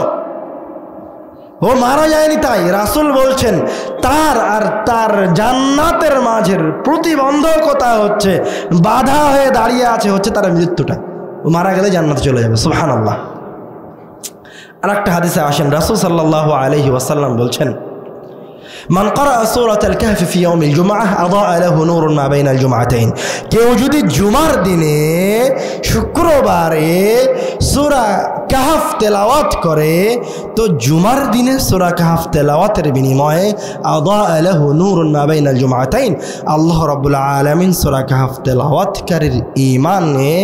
ও মারা যায়নি। তাই রাসূল বলছেন, তার আর তার জান্নাতের মাঝের প্রতিবন্ধকতা হচ্ছে, বাধা হয়ে দাঁড়িয়ে আছে হচ্ছে তার মৃত্যুটা। ও মারা গেলে জান্নাতে চলে যাবে। সুবহানাল্লাহ। আরেকটা হাদিসে আসেন, রাসূল সাল্লাল্লাহু আলাইহি ওয়াসাল্লাম বলছেন, মান ক্বারা সূরাতাল কাহফি ফি ইয়াউমিল জুমআহ আযা লাহু নূরুন মা বাইনাল জুমআতাইন। কেউ যদি জুমার দিনে শুক্রবারে সূরা কাহফ তেলাওয়াত করে, তো জুমার দিনে সূরা কাহফ তেলাওয়াতের বিনিময়ে আযা লাহু নূরুন মা বাইনাল জুমআতাইন, আল্লাহ রাব্বুল আলামিন সূরা কাহফ তেলাওয়াতকারীর ঈমানে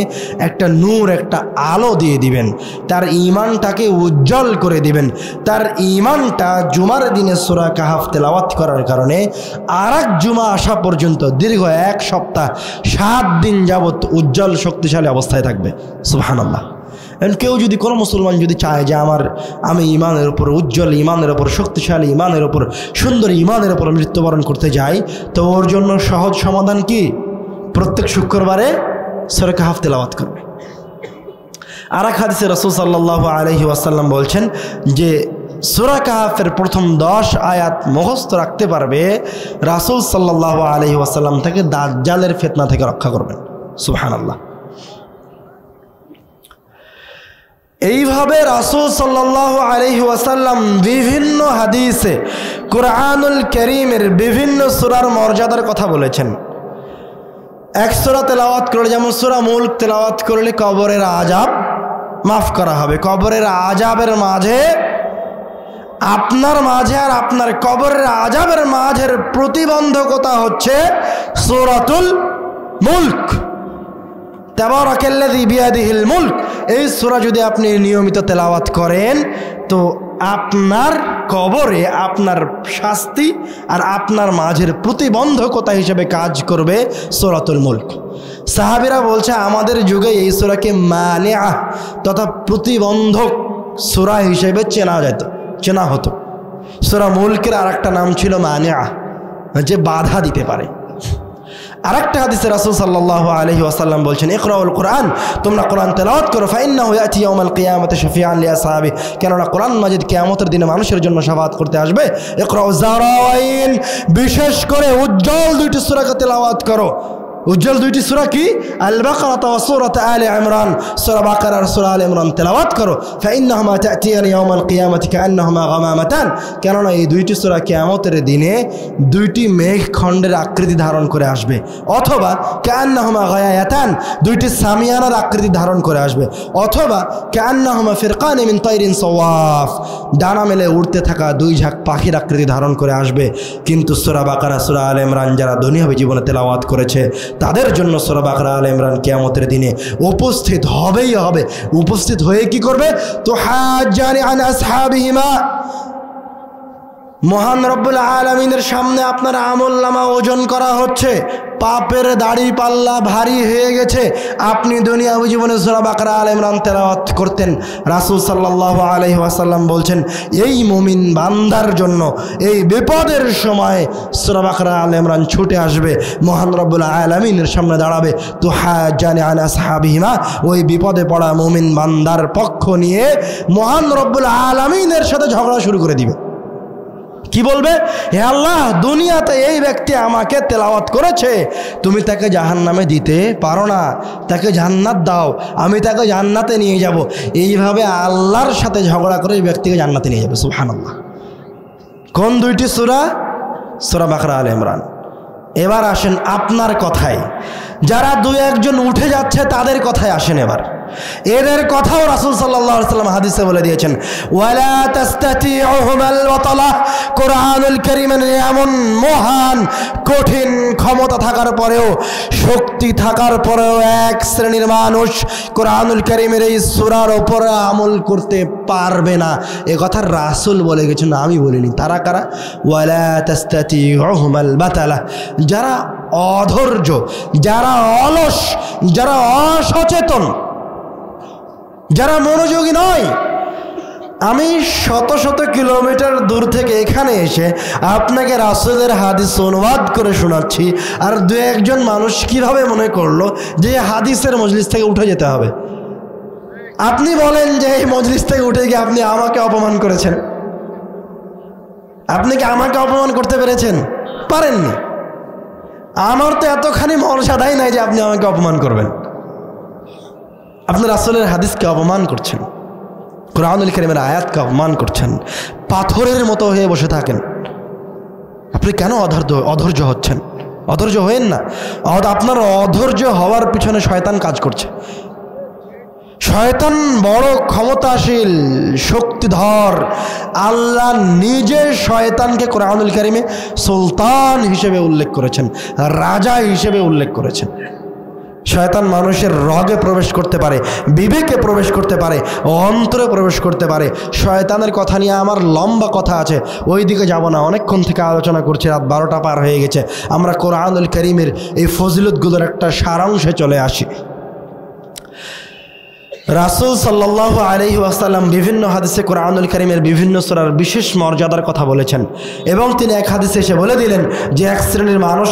একটা নূর, একটা আলো দিয়ে দিবেন, তার ঈমানটাকে উজ্জ্বল করে দিবেন। তার ঈমানটা জুমার দিনে সূরা কাহফ তেলাওয়াত করার কারণে আরেক জুমা আসা পর্যন্ত দীর্ঘ 1 সপ্তাহ 7 দিন যাবত উজ্জ্বল শক্তিশালী অবস্থায় থাকবে। সুবহানাল্লাহ। কেউ যদি, কোনো মুসলমান যদি চায় যে আমি ইমানের উপর, উজ্জ্বল ইমানের উপর, শক্তিশালী ইমানের উপর, সুন্দর ইমানের উপর মৃত্যুবরণ করতে যায়, তো ওর জন্য সহজ সমাধান কি? প্রত্যেক শুক্রবারে সূরা কাহফ তেলাওয়াত করবে। আরেক হাদিসে রাসূল সাল্লাল্লাহু আলাইহি ওয়াসাল্লাম বলছেন যে সূরা কাহফের প্রথম 10 আয়াত মুখস্থ রাখতে পারবে, রাসূল সাল্লাল্লাহু আলাইহি ওয়াসাল্লাম থেকে দাজ্জালের ফিতনা থেকে রক্ষা করবেন। সুবহানাল্লাহ। এইভাবে রাসূল সাল্লাল্লাহু আলাইহি ওয়াসাল্লাম বিভিন্ন হাদিসে কুরআনুল কারীমের বিভিন্ন সূরার মর্যাদার কথা বলেছেন। এক সূরা তেলাওয়াত করলে, যেমন সূরা মুলক তেলাওয়াত করলে কবরের আযাব মাফ করা হবে। কবরের আযাবের মাঝে, আপনার মাঝে আর আপনার কবরের আযাবের মাঝের প্রতিবন্ধকতা হচ্ছে সূরাতুল মুলক। তাবারাকাল্লাযী বিয়াদিহিল মুলক, এই সূরা যদি আপনি নিয়মিত তেলাওয়াত করেন, তো আপনার কবরে আপনার শাস্তি আর আপনার মাঝের প্রতিবন্ধকতা হিসেবে কাজ করবে সূরাতুল মুলক। সাহাবীরা বলছে, আমাদের যুগে এই সূরাকে মানিআ তথা প্রতিবন্ধক সূরা হিসেবে চেনা হতো। সূরা মুলকের আরেকটা নাম ছিল মানিয়া, যে বাধা দিতে পারে। আরেকটা হাদিসে রাসূল সাল্লাল্লাহু আলাইহি ওয়াসাল্লাম বলছেন, ইকরাউল কোরআন, তোমরা কোরআন তেলাওয়াত করো, ফাইন্নাহু ইয়াতি ইয়াউমাল কিয়ামাতি শাফিআন লিআসহাবি, কেননা কোরআন মাজিদ কিয়ামতের দিনে মানুষের জন্য শাফাআত করতে আসবে। ইকরাউ যারাওয়াইন, বিশেষ করে উজ্জ্বল দুইটি সূরাকে তেলাওয়াত করো। উজ্জ্বল দুইটি সূরা কি? আল বাকারা ওয়া সূরাত আলে ইমরান, সূরা বাকারা আর সূরা আলে ইমরান তেলাওয়াত করো। ফাইন্নাহুমা তা'তিয়ান ইয়াউমাল কিয়ামাতি কাআন্নাহুমা গামামাতান, কেননা এই দুইটি সূরা কিয়ামতের দিনে দুইটি মেঘ খণ্ডের আকৃতি ধারণ করে আসবে, অথবা কাআন্নাহুমা গায়ায়াতান, দুইটি সামিয়ানার আকৃতি ধারণ করে আসবে, অথবা কাআন্নাহুমা ফিরকান মিন তাইরিন সাওয়াফ, ডানা মেলে উড়তে থাকা দুই ঝাঁক পাখির আকৃতি ধারণ করে আসবে। কিন্তু সূরা বাকারা সূরা আলে ইমরান যারা দুনিয়াবী জীবনে তেলাওয়াত করেছে তাদের জন্য সূরা বাকারা আলে ইমরান কিয়ামতের দিনে উপস্থিত হবেই হবে। উপস্থিত হয়ে কি করবে? তুহাজ্জানি আন আসহাবিহিমা, মহান রব্বুল আলামিনের সামনে আপনার আমলনামা ওজন করা হচ্ছে, পাপের দাড়ি পাল্লা ভারী হয়ে গেছে। আপনি দুনিয়াবী জীবনে সূরা বাকারা আলে ইমরান তেলাওয়াত করতেন, রাসূল সাল্লাল্লাহু আলাইহি ওয়াসাল্লাম বলছেন এই মুমিন বান্দার জন্য এই বিপদের সময় সূরা বাকারা আলে ইমরান ছুটে আসবে, মহান রব্বুল আলামিনের সামনে দাঁড়াবে। তুহাজ্জানি আন আসহাবিহিমা, ওই বিপদে পড়া মুমিন বান্দার পক্ষ নিয়ে মহান রব্বুল আলামিনের সাথে ঝগড়া শুরু করে দিবে। কি বলবে? হে আল্লাহ, দুনিয়াতে এই ব্যক্তি আমাকে তেলাওয়াত করেছে, তুমি তাকে জাহান্নামে দিতে পারো না, তাকে জান্নাত দাও, আমি তাকে জান্নাতে নিয়ে যাব। এইভাবে আল্লাহর সাথে ঝগড়া করে এই ব্যক্তিকে জান্নাতে নিয়ে যাবে। সুবহানাল্লাহ। কোন দুইটি সূরা? সূরা বাকারা আলে ইমরান। এবার আসেন আপনার কথায়, যারা দুই একজন উঠে যাচ্ছে তাদের কথায় আসেন। এবার এদের কথাও রাসূল সাল্লাল্লাহু আলাইহি ওয়াসাল্লাম হাদিসে বলে দিয়েছেন, ওয়ালা তাস্তাতিউহুমাল ওয়াতালা, কোরআনুল কারীমের এমন মহান কঠিন ক্ষমতা থাকার পরেও, শক্তি থাকার পরেও এক শ্রেণীর মানুষ কোরআনুল কারীমের এই সূরার উপর আমল করতে পারবে না। এ কথা রাসূল বলে গেছেন, আমি বলিনি। তারা কারা? ওয়ালা তাস্তাতিউহুমাল বাতালা, যারা অধৈর্য, যারা অলস, যারা অসচেতন, যারা মনোযোগী নয়। আমি শত শত কিলোমিটার দূর থেকে এখানে এসে আপনাকে রাসূলের হাদিস অনুবাদ করে শোনাচ্ছি, আর দু একজন মানুষ কিভাবে মনে করলো যে হাদিসের মজলিস থেকে উঠে যেতে হবে। আপনি বলেন যে এই মজলিস থেকে উঠে গিয়ে আপনি আমাকে অপমান করেছেন। আপনি কি আমাকে অপমান করতে পেরেছেন? পারেননি। আমার তো এতখানি মর্যাদাই নাই যে আপনি আমাকে অপমান করবেন। আপনি রাসূলের হাদিসকে অপমান করছেন, কোরআনুল কারীমের আয়াতকে অপমান করছেন, পাথরের মতো হয়ে বসে থাকেন। আপনি কেন অধৈর্য হচ্ছেন? অধৈর্য হয়েন না। আপনার অধৈর্য হওয়ার পিছনে শয়তান কাজ করছে। শয়তান বড় ক্ষমতাশীল, শক্তিধর। আল্লাহ নিজে শয়তানকে কোরআনুল কারীমে সুলতান হিসেবে উল্লেখ করেছেন, রাজা হিসেবে উল্লেখ করেছেন। শয়তান মানুষের রগে প্রবেশ করতে পারে, বিবেকে প্রবেশ করতে পারে, অন্তরে প্রবেশ করতে পারে। শয়তানের কথা নিয়ে আমার লম্বা কথা আছে, ওই দিকে যাব না। অনেকক্ষণ থেকে আলোচনা করছি, রাত 12টা পার হয়ে গেছে। আমরা কোরআনুল কারীমের এই ফজিলতগুলোর একটা সারাংশে চলে আসি। রাসূল সাল্লাল্লাহু আলাইহি ওয়াসাল্লাম বিভিন্ন হাদিসে কোরআনুল কারীমের বিভিন্ন সূরার বিশেষ মর্যাদার কথা বলেছেন, এবং তিনি এক হাদিসে এসে বলে দিলেন যে এক শ্রেণীর মানুষ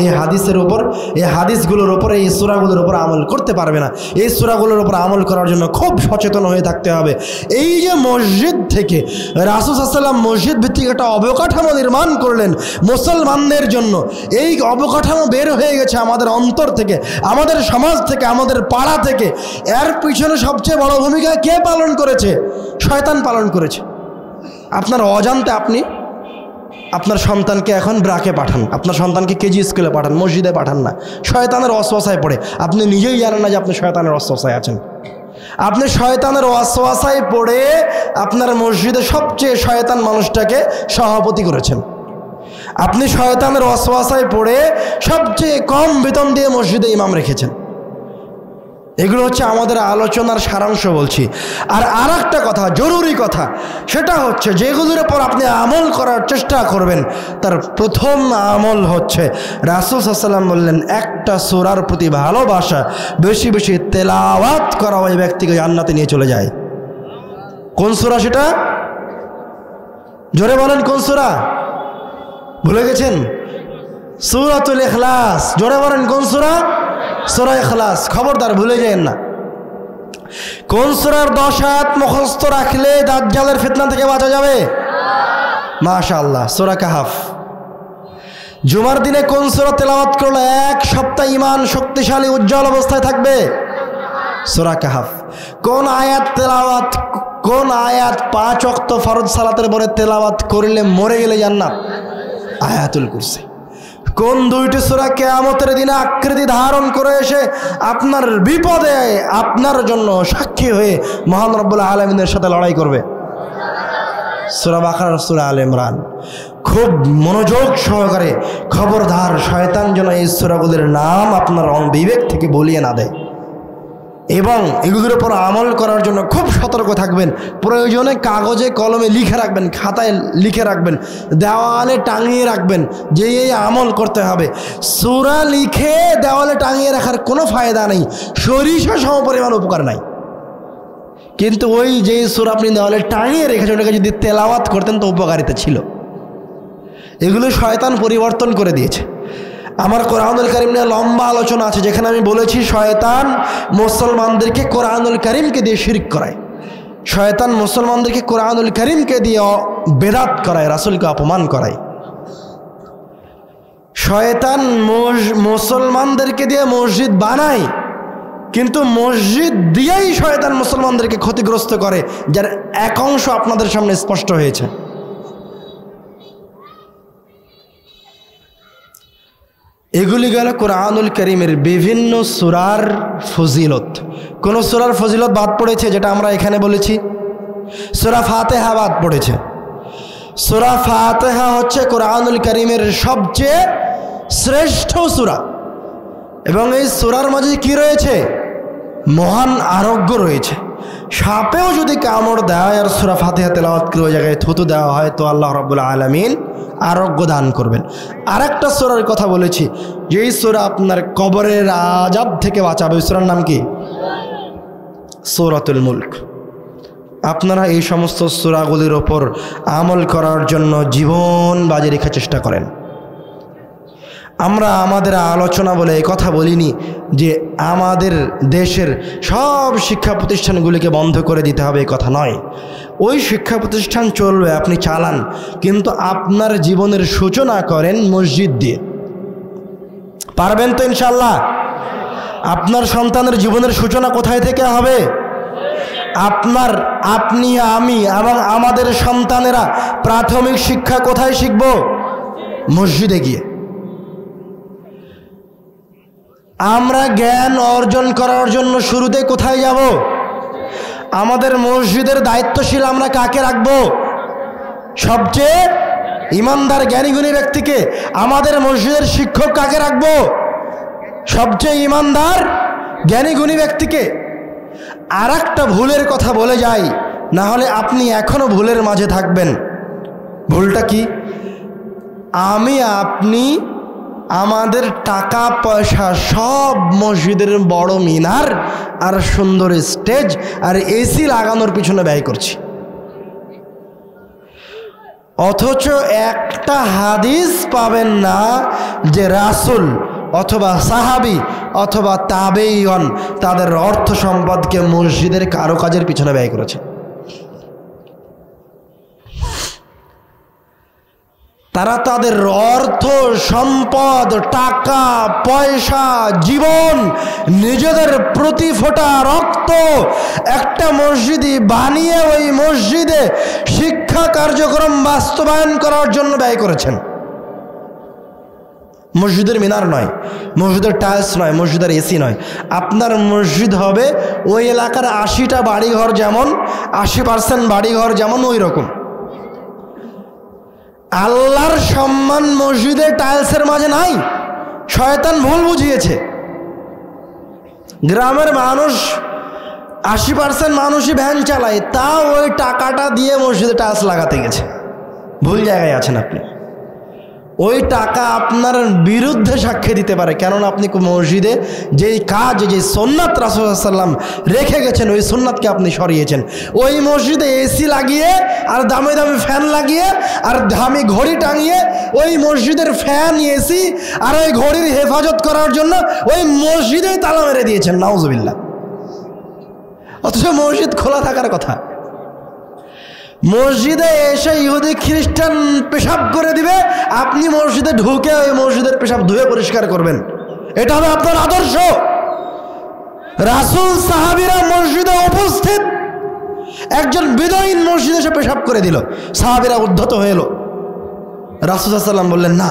এই হাদিসের উপর, এই হাদিসগুলোর উপর, এই সূরাগুলোর উপর আমল করতে পারবে না। এই সূরাগুলোর উপর আমল করার জন্য খুব সচেতন হয়ে থাকতে হবে। এই যে মসজিদ থেকে রাসূল সাল্লাল্লাহু আলাইহি ওয়াসাল্লাম মসজিদ ভিত্তিক একটা অবকাঠামো নির্মাণ করলেন মুসলমানদের জন্য, এই অবকাঠামো বের হয়ে গেছে আমাদের অন্তর থেকে, আমাদের সমাজ থেকে, আমাদের পাড়া থেকে। এর পিছনে সবচেয়ে বড় ভূমিকা কে পালন করেছে? শয়তান পালন করেছে। আপনার অজান্তে আপনি আপনার সন্তানকে এখন ব্রাকে পাঠান, আপনার সন্তানকে কেজি স্কুলে পাঠান, মসজিদে পাঠান না। শয়তানের ওয়াসওয়াসায় পড়ে আপনি নিজেই জানেন না যে আপনি শয়তানের ওয়াসওয়াসায় আছেন। আপনি শয়তানের ওয়াসওয়াসায় পড়ে আপনার মসজিদে সবচেয়ে শয়তান মানুষটাকে সভাপতি করেছেন। আপনি শয়তানের ওয়াসওয়াসায় পড়ে সবচেয়ে কম বেতন দিয়ে মসজিদে ইমাম রেখেছেন। এগুলো হচ্ছে আমাদের আলোচনার সারাংশ বলছি। আর একটা কথা, জরুরি কথা, সেটা হচ্ছে যেগুলোর উপর আপনি আমল করার চেষ্টা করবেন তার প্রথম আমল হচ্ছে রাসূল সাল্লাল্লাহু আলাইহি ওয়াসাল্লাম বললেন, একটা সূরার প্রতি ভালোবাসা, বেশি বেশি তেলাওয়াত করা ওই ব্যক্তিকে জান্নাতে নিয়ে চলে যায়। কোন সূরা সেটা? জোরে বলেন কোন সূরা? ভুলে গেছেন? সূরাতুল ইখলাস। জোরে বলেন কোন সূরা? সূরা ইখলাস। খবরদার ভুলে যাবেন না। কোন সূরার 10 আয়াত মুখস্থ রাখলে দাজ্জালের ফিতনা থেকে বাঁচা যাবে? মাশাআল্লাহ, সূরা কাহাফ। জুমার দিনে কোন সূরা তেলাওয়াত করলে 1 সপ্তাহ ঈমান শক্তিশালী উজ্জ্বল অবস্থায় থাকবে? সূরা কাহাফ। কোন আয়াত 5 ওয়াক্ত ফরজ সালাতের পরে তেলাওয়াত করলে মরে গেলে জান্নাত? আয়াতুল কুরসি। কোন 2টি সূরা কিয়ামতের দিনে আকৃতি ধারণ করে এসে আপনার বিপদে আপনার জন্য সাক্ষী হয়ে মহান রব্বুল আলামিনের সাথে লড়াই করবে? সূরা বাকারা, সূরা আলে ইমরান। খুব মনোযোগ সহকারে খবরদার শয়তান যেন এই সূরাগুলোর নাম আপনার বিবেক থেকে বলিয়ে না দেয়, এবং এগুলোর উপর আমল করার জন্য খুব সতর্ক থাকবেন। প্রয়োজনে কাগজে কলমে লিখে রাখবেন, খাতায় লিখে রাখবেন, দেওয়ালে টাঙিয়ে রাখবেন যে এই আমল করতে হবে। সূরা লিখে দেওয়ালে টাঙিয়ে রাখার কোনো ফায়দা নেই, সরিষা সমপরিমাণ উপকার নাই। কিন্তু ওই যে সূরা আপনি দেওয়ালে টাঙিয়ে রেখেছেন ওটাকে যদি তেলাওয়াত করতেন তো উপকারিতা ছিল। এগুলো শয়তান পরিবর্তন করে দিয়েছে। আমার কোরআনুল কারীম নিয়ে লম্বা আলোচনা আছে, যেখানে আমি বলেছি শয়তান মুসলমানদেরকে কোরআনুল কারীমকে দিয়ে শিরক করায়, শয়তান মুসলমানদেরকে কোরআনুল কারীমকে দিয়ে বেদাত করায়, রাসূলকে অপমান করায়। শয়তান মুসলমানদেরকে দিয়ে মসজিদ বানায়, কিন্তু মসজিদ দিয়েই শয়তান মুসলমানদেরকে ক্ষতিগ্রস্ত করে, যার এক অংশ আপনাদের সামনে স্পষ্ট হয়েছে। এগুলি গেল কোরআনুল কারীমের বিভিন্ন সূরার ফজিলত। কোন সূরার ফজিলত বাদ পড়েছে যেটা আমরা এখানে বলেছি? সূরা ফাতিহা বাদ পড়েছে। সূরা ফাতিহা হচ্ছে কোরআনুল কারীমের সবচেয়ে শ্রেষ্ঠ সূরা, এবং এই সূরার মাঝে কি রয়েছে? মহান আরোগ্য রয়েছে। সাপেও যদি কামড় দেয় আর সূরা ফাতিহা তেলাওয়াত করে ওই জায়গায় থুতু দেওয়া হয় তো আল্লাহ রাব্বুল আলামিন আরোগ্য দান করবেন। আরেকটা সূরার কথা বলেছি, যেই সূরা আপনার কবরের আযাব থেকে বাঁচাবে, ওই সূরার নাম কি? সূরাতুল মুলক। আপনারা এই সমস্ত সূরাগুলির ওপর আমল করার জন্য জীবন বাজি রেখে চেষ্টা করেন। আমরা আমাদের আলোচনা বলে এই কথা বলিনি যে আমাদের দেশের সব শিক্ষা প্রতিষ্ঠানগুলিকে বন্ধ করে দিতে হবে, এই কথা নয়। ওই শিক্ষা প্রতিষ্ঠান চলবে, আপনি চালান, কিন্তু আপনার জীবনের সূচনা করেন মসজিদ দিয়ে। পারবেন তো ইনশাআল্লাহ? আপনার সন্তানের জীবনের সূচনা কোথায় থেকে হবে? আপনি, আমি এবং আমাদের সন্তানেরা প্রাথমিক শিক্ষা কোথায় শিখব? মসজিদে গিয়ে। আমরা জ্ঞান অর্জন করার জন্য শুরুতে কোথায় যাব? আমাদের মসজিদের দায়িত্বশীল আমরা কাকে রাখব? সবচেয়ে ইমানদার জ্ঞানীগুণী ব্যক্তিকে। আমাদের মসজিদের শিক্ষক কাকে রাখব? সবচেয়ে ইমানদার জ্ঞানীগুণী ব্যক্তিকে। আর একটা ভুলের কথা বলে যাই, না হলে আপনি এখনো ভুলের মাঝে থাকবেন। ভুলটা কি? আপনি আমাদের টাকা পয়সা সব মসজিদের বড় মিনার আর সুন্দর স্টেজ আর এসি লাগানোর পিছনে ব্যয় করছি, অথচ একটা হাদিস পাবেন না যে রাসূল অথবা সাহাবী অথবা তাবেঈন তাদের অর্থ সম্পদকে মসজিদের কারুকাজের পিছনে ব্যয় করেছে। তারা তাদের অর্থ সম্পদ, টাকা পয়সা, জীবন, নিজেদের প্রতি ফোঁটা রক্ত একটা মসজিদই বানিয়ে ওই মসজিদে শিক্ষা কার্যক্রম বাস্তবায়ন করার জন্য ব্যয় করেছেন। মসজিদের মিনার নয়, মসজিদের টাইলস নয়, মসজিদের এসি নয়। আপনার মসজিদ হবে ওই এলাকার 80টা বাড়িঘর যেমন, 80% বাড়িঘর যেমন, ওই রকম। আল্লাহর সম্মান মসজিদের টাইলসের মাঝে নাই, শয়তান ভুল বুঝিয়েছে। গ্রামের মানুষ 80% মানুষই ভ্যান চালায়, তাও ওই টাকাটা দিয়ে মসজিদে টাইলস লাগাতে গেছে। ভুল জায়গায় আছেন আপনি। ওই টাকা আপনার বিরুদ্ধে সাক্ষ্য দিতে পারে, কেননা আপনি মসজিদে যেই কাজ, যে সুন্নাত রাসূল সাল্লাল্লাহু আলাইহি ওয়াসাল্লাম রেখে গেছেন, ওই সুন্নাতকে আপনি সরিয়েছেন। ওই মসজিদে এসি লাগিয়ে আর দামি দামি ফ্যান লাগিয়ে আর দামি ঘড়ি টাঙিয়ে ওই মসজিদের ফ্যান, এসি আর ওই ঘড়ির হেফাজত করার জন্য ওই মসজিদেই তালা মেরে দিয়েছেন, নাউজুবিল্লাহ। অথচ মসজিদ খোলা থাকার কথা। মসজিদে এসে ইহুদি খ্রিস্টান পেশাব করে দিবে, আপনি মসজিদে ঢুকে ওই মসজিদের পেশাব ধুয়ে পরিষ্কার করবেন, এটা হবে আপনার আদর্শ। রাসূল সাহাবীরা মসজিদে উপস্থিত, একজন বিদঈন মসজিদে এসে পেশাব করে দিল, সাহাবীরা উদ্ধত হয়ে এলো। রাসূল সাল্লাল্লাহু আলাইহি ওয়াসাল্লাম বললেন, না,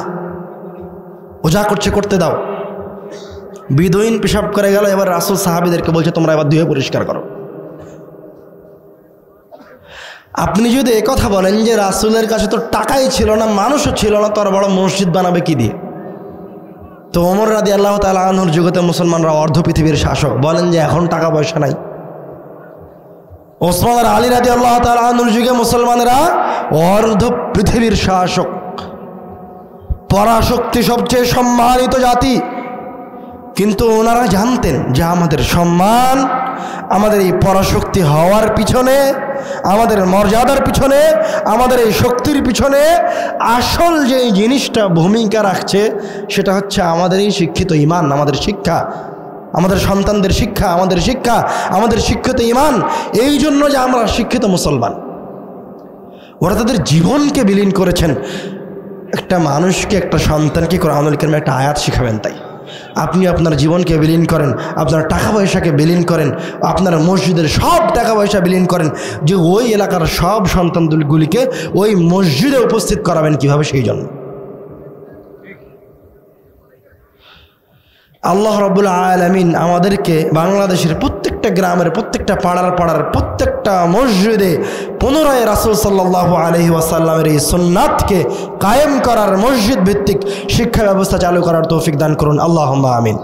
ও যা করছে করতে দাও। বিদঈন পেশাব করে গেল, এবার রাসূল সাহাবীদেরকে বলছে, তোমরা এবার ধুয়ে পরিষ্কার করো। আপনি যদি একথা বলেন যে রাসূলের কাছে তো টাকাই ছিল না, মানুষও ছিল না, তো আর বড় মসজিদ বানাবে কি দিয়ে? তো ওমর রাদিয়াল্লাহু তাআলা আনহুর যুগতে মুসলমানরা অর্ধ পৃথিবীর শাসক, বলেন যে এখন টাকা পয়সা নাই। ওসমান আর আলী রাদিয়াল্লাহু তাআলা আনহুর যুগে মুসলমানেরা অর্ধ পৃথিবীর শাসক, পরাশক্তি সবচেয়ে সম্মানিত জাতি। কিন্তু ওনারা জানতেন যে আমাদের সম্মান, আমাদের এই পরাশক্তি হওয়ার পিছনে, আমাদের মর্যাদার পিছনে, আমাদের এই শক্তির পিছনে আসল যে জিনিসটা ভূমিকা রাখছে সেটা হচ্ছে আমাদের এই শিক্ষিত ঈমান, আমাদের শিক্ষা, আমাদের সন্তানদের শিক্ষা, আমাদের শিক্ষিত ঈমান। এই জন্য যে আমরা শিক্ষিত মুসলমান। ওরা তাদের জীবনকে বিলীন করেছেন। একটা মানুষকে, একটা সন্তানকে কোরআনুল কারীমে একটা আয়াত শিখাবেন, তাই আপনি আপনার জীবনকে বিলীন করেন, আপনার টাকা পয়সাকে বিলীন করেন, আপনার মসজিদের সব টাকা পয়সা বিলীন করেন, যে ওই এলাকার সব সন্তানগুলিকে ওই মসজিদে উপস্থিত করাবেন কিভাবে, সেই জন্য। আল্লাহ রাব্বুল আলামিন আমাদেরকে বাংলাদেশের প্রত্যেকটা গ্রামের, প্রত্যেকটা পাড়ার প্রত্যেকটা মসজিদে পুনরায় রাসূল সাল্লাল্লাহু আলাইহি ওয়াসাল্লামের এই সুন্নাতকে কায়েম করার, মসজিদ ভিত্তিক শিক্ষা ব্যবস্থা চালু করার তৌফিক দান করুন, আল্লাহুম্মা আমিন।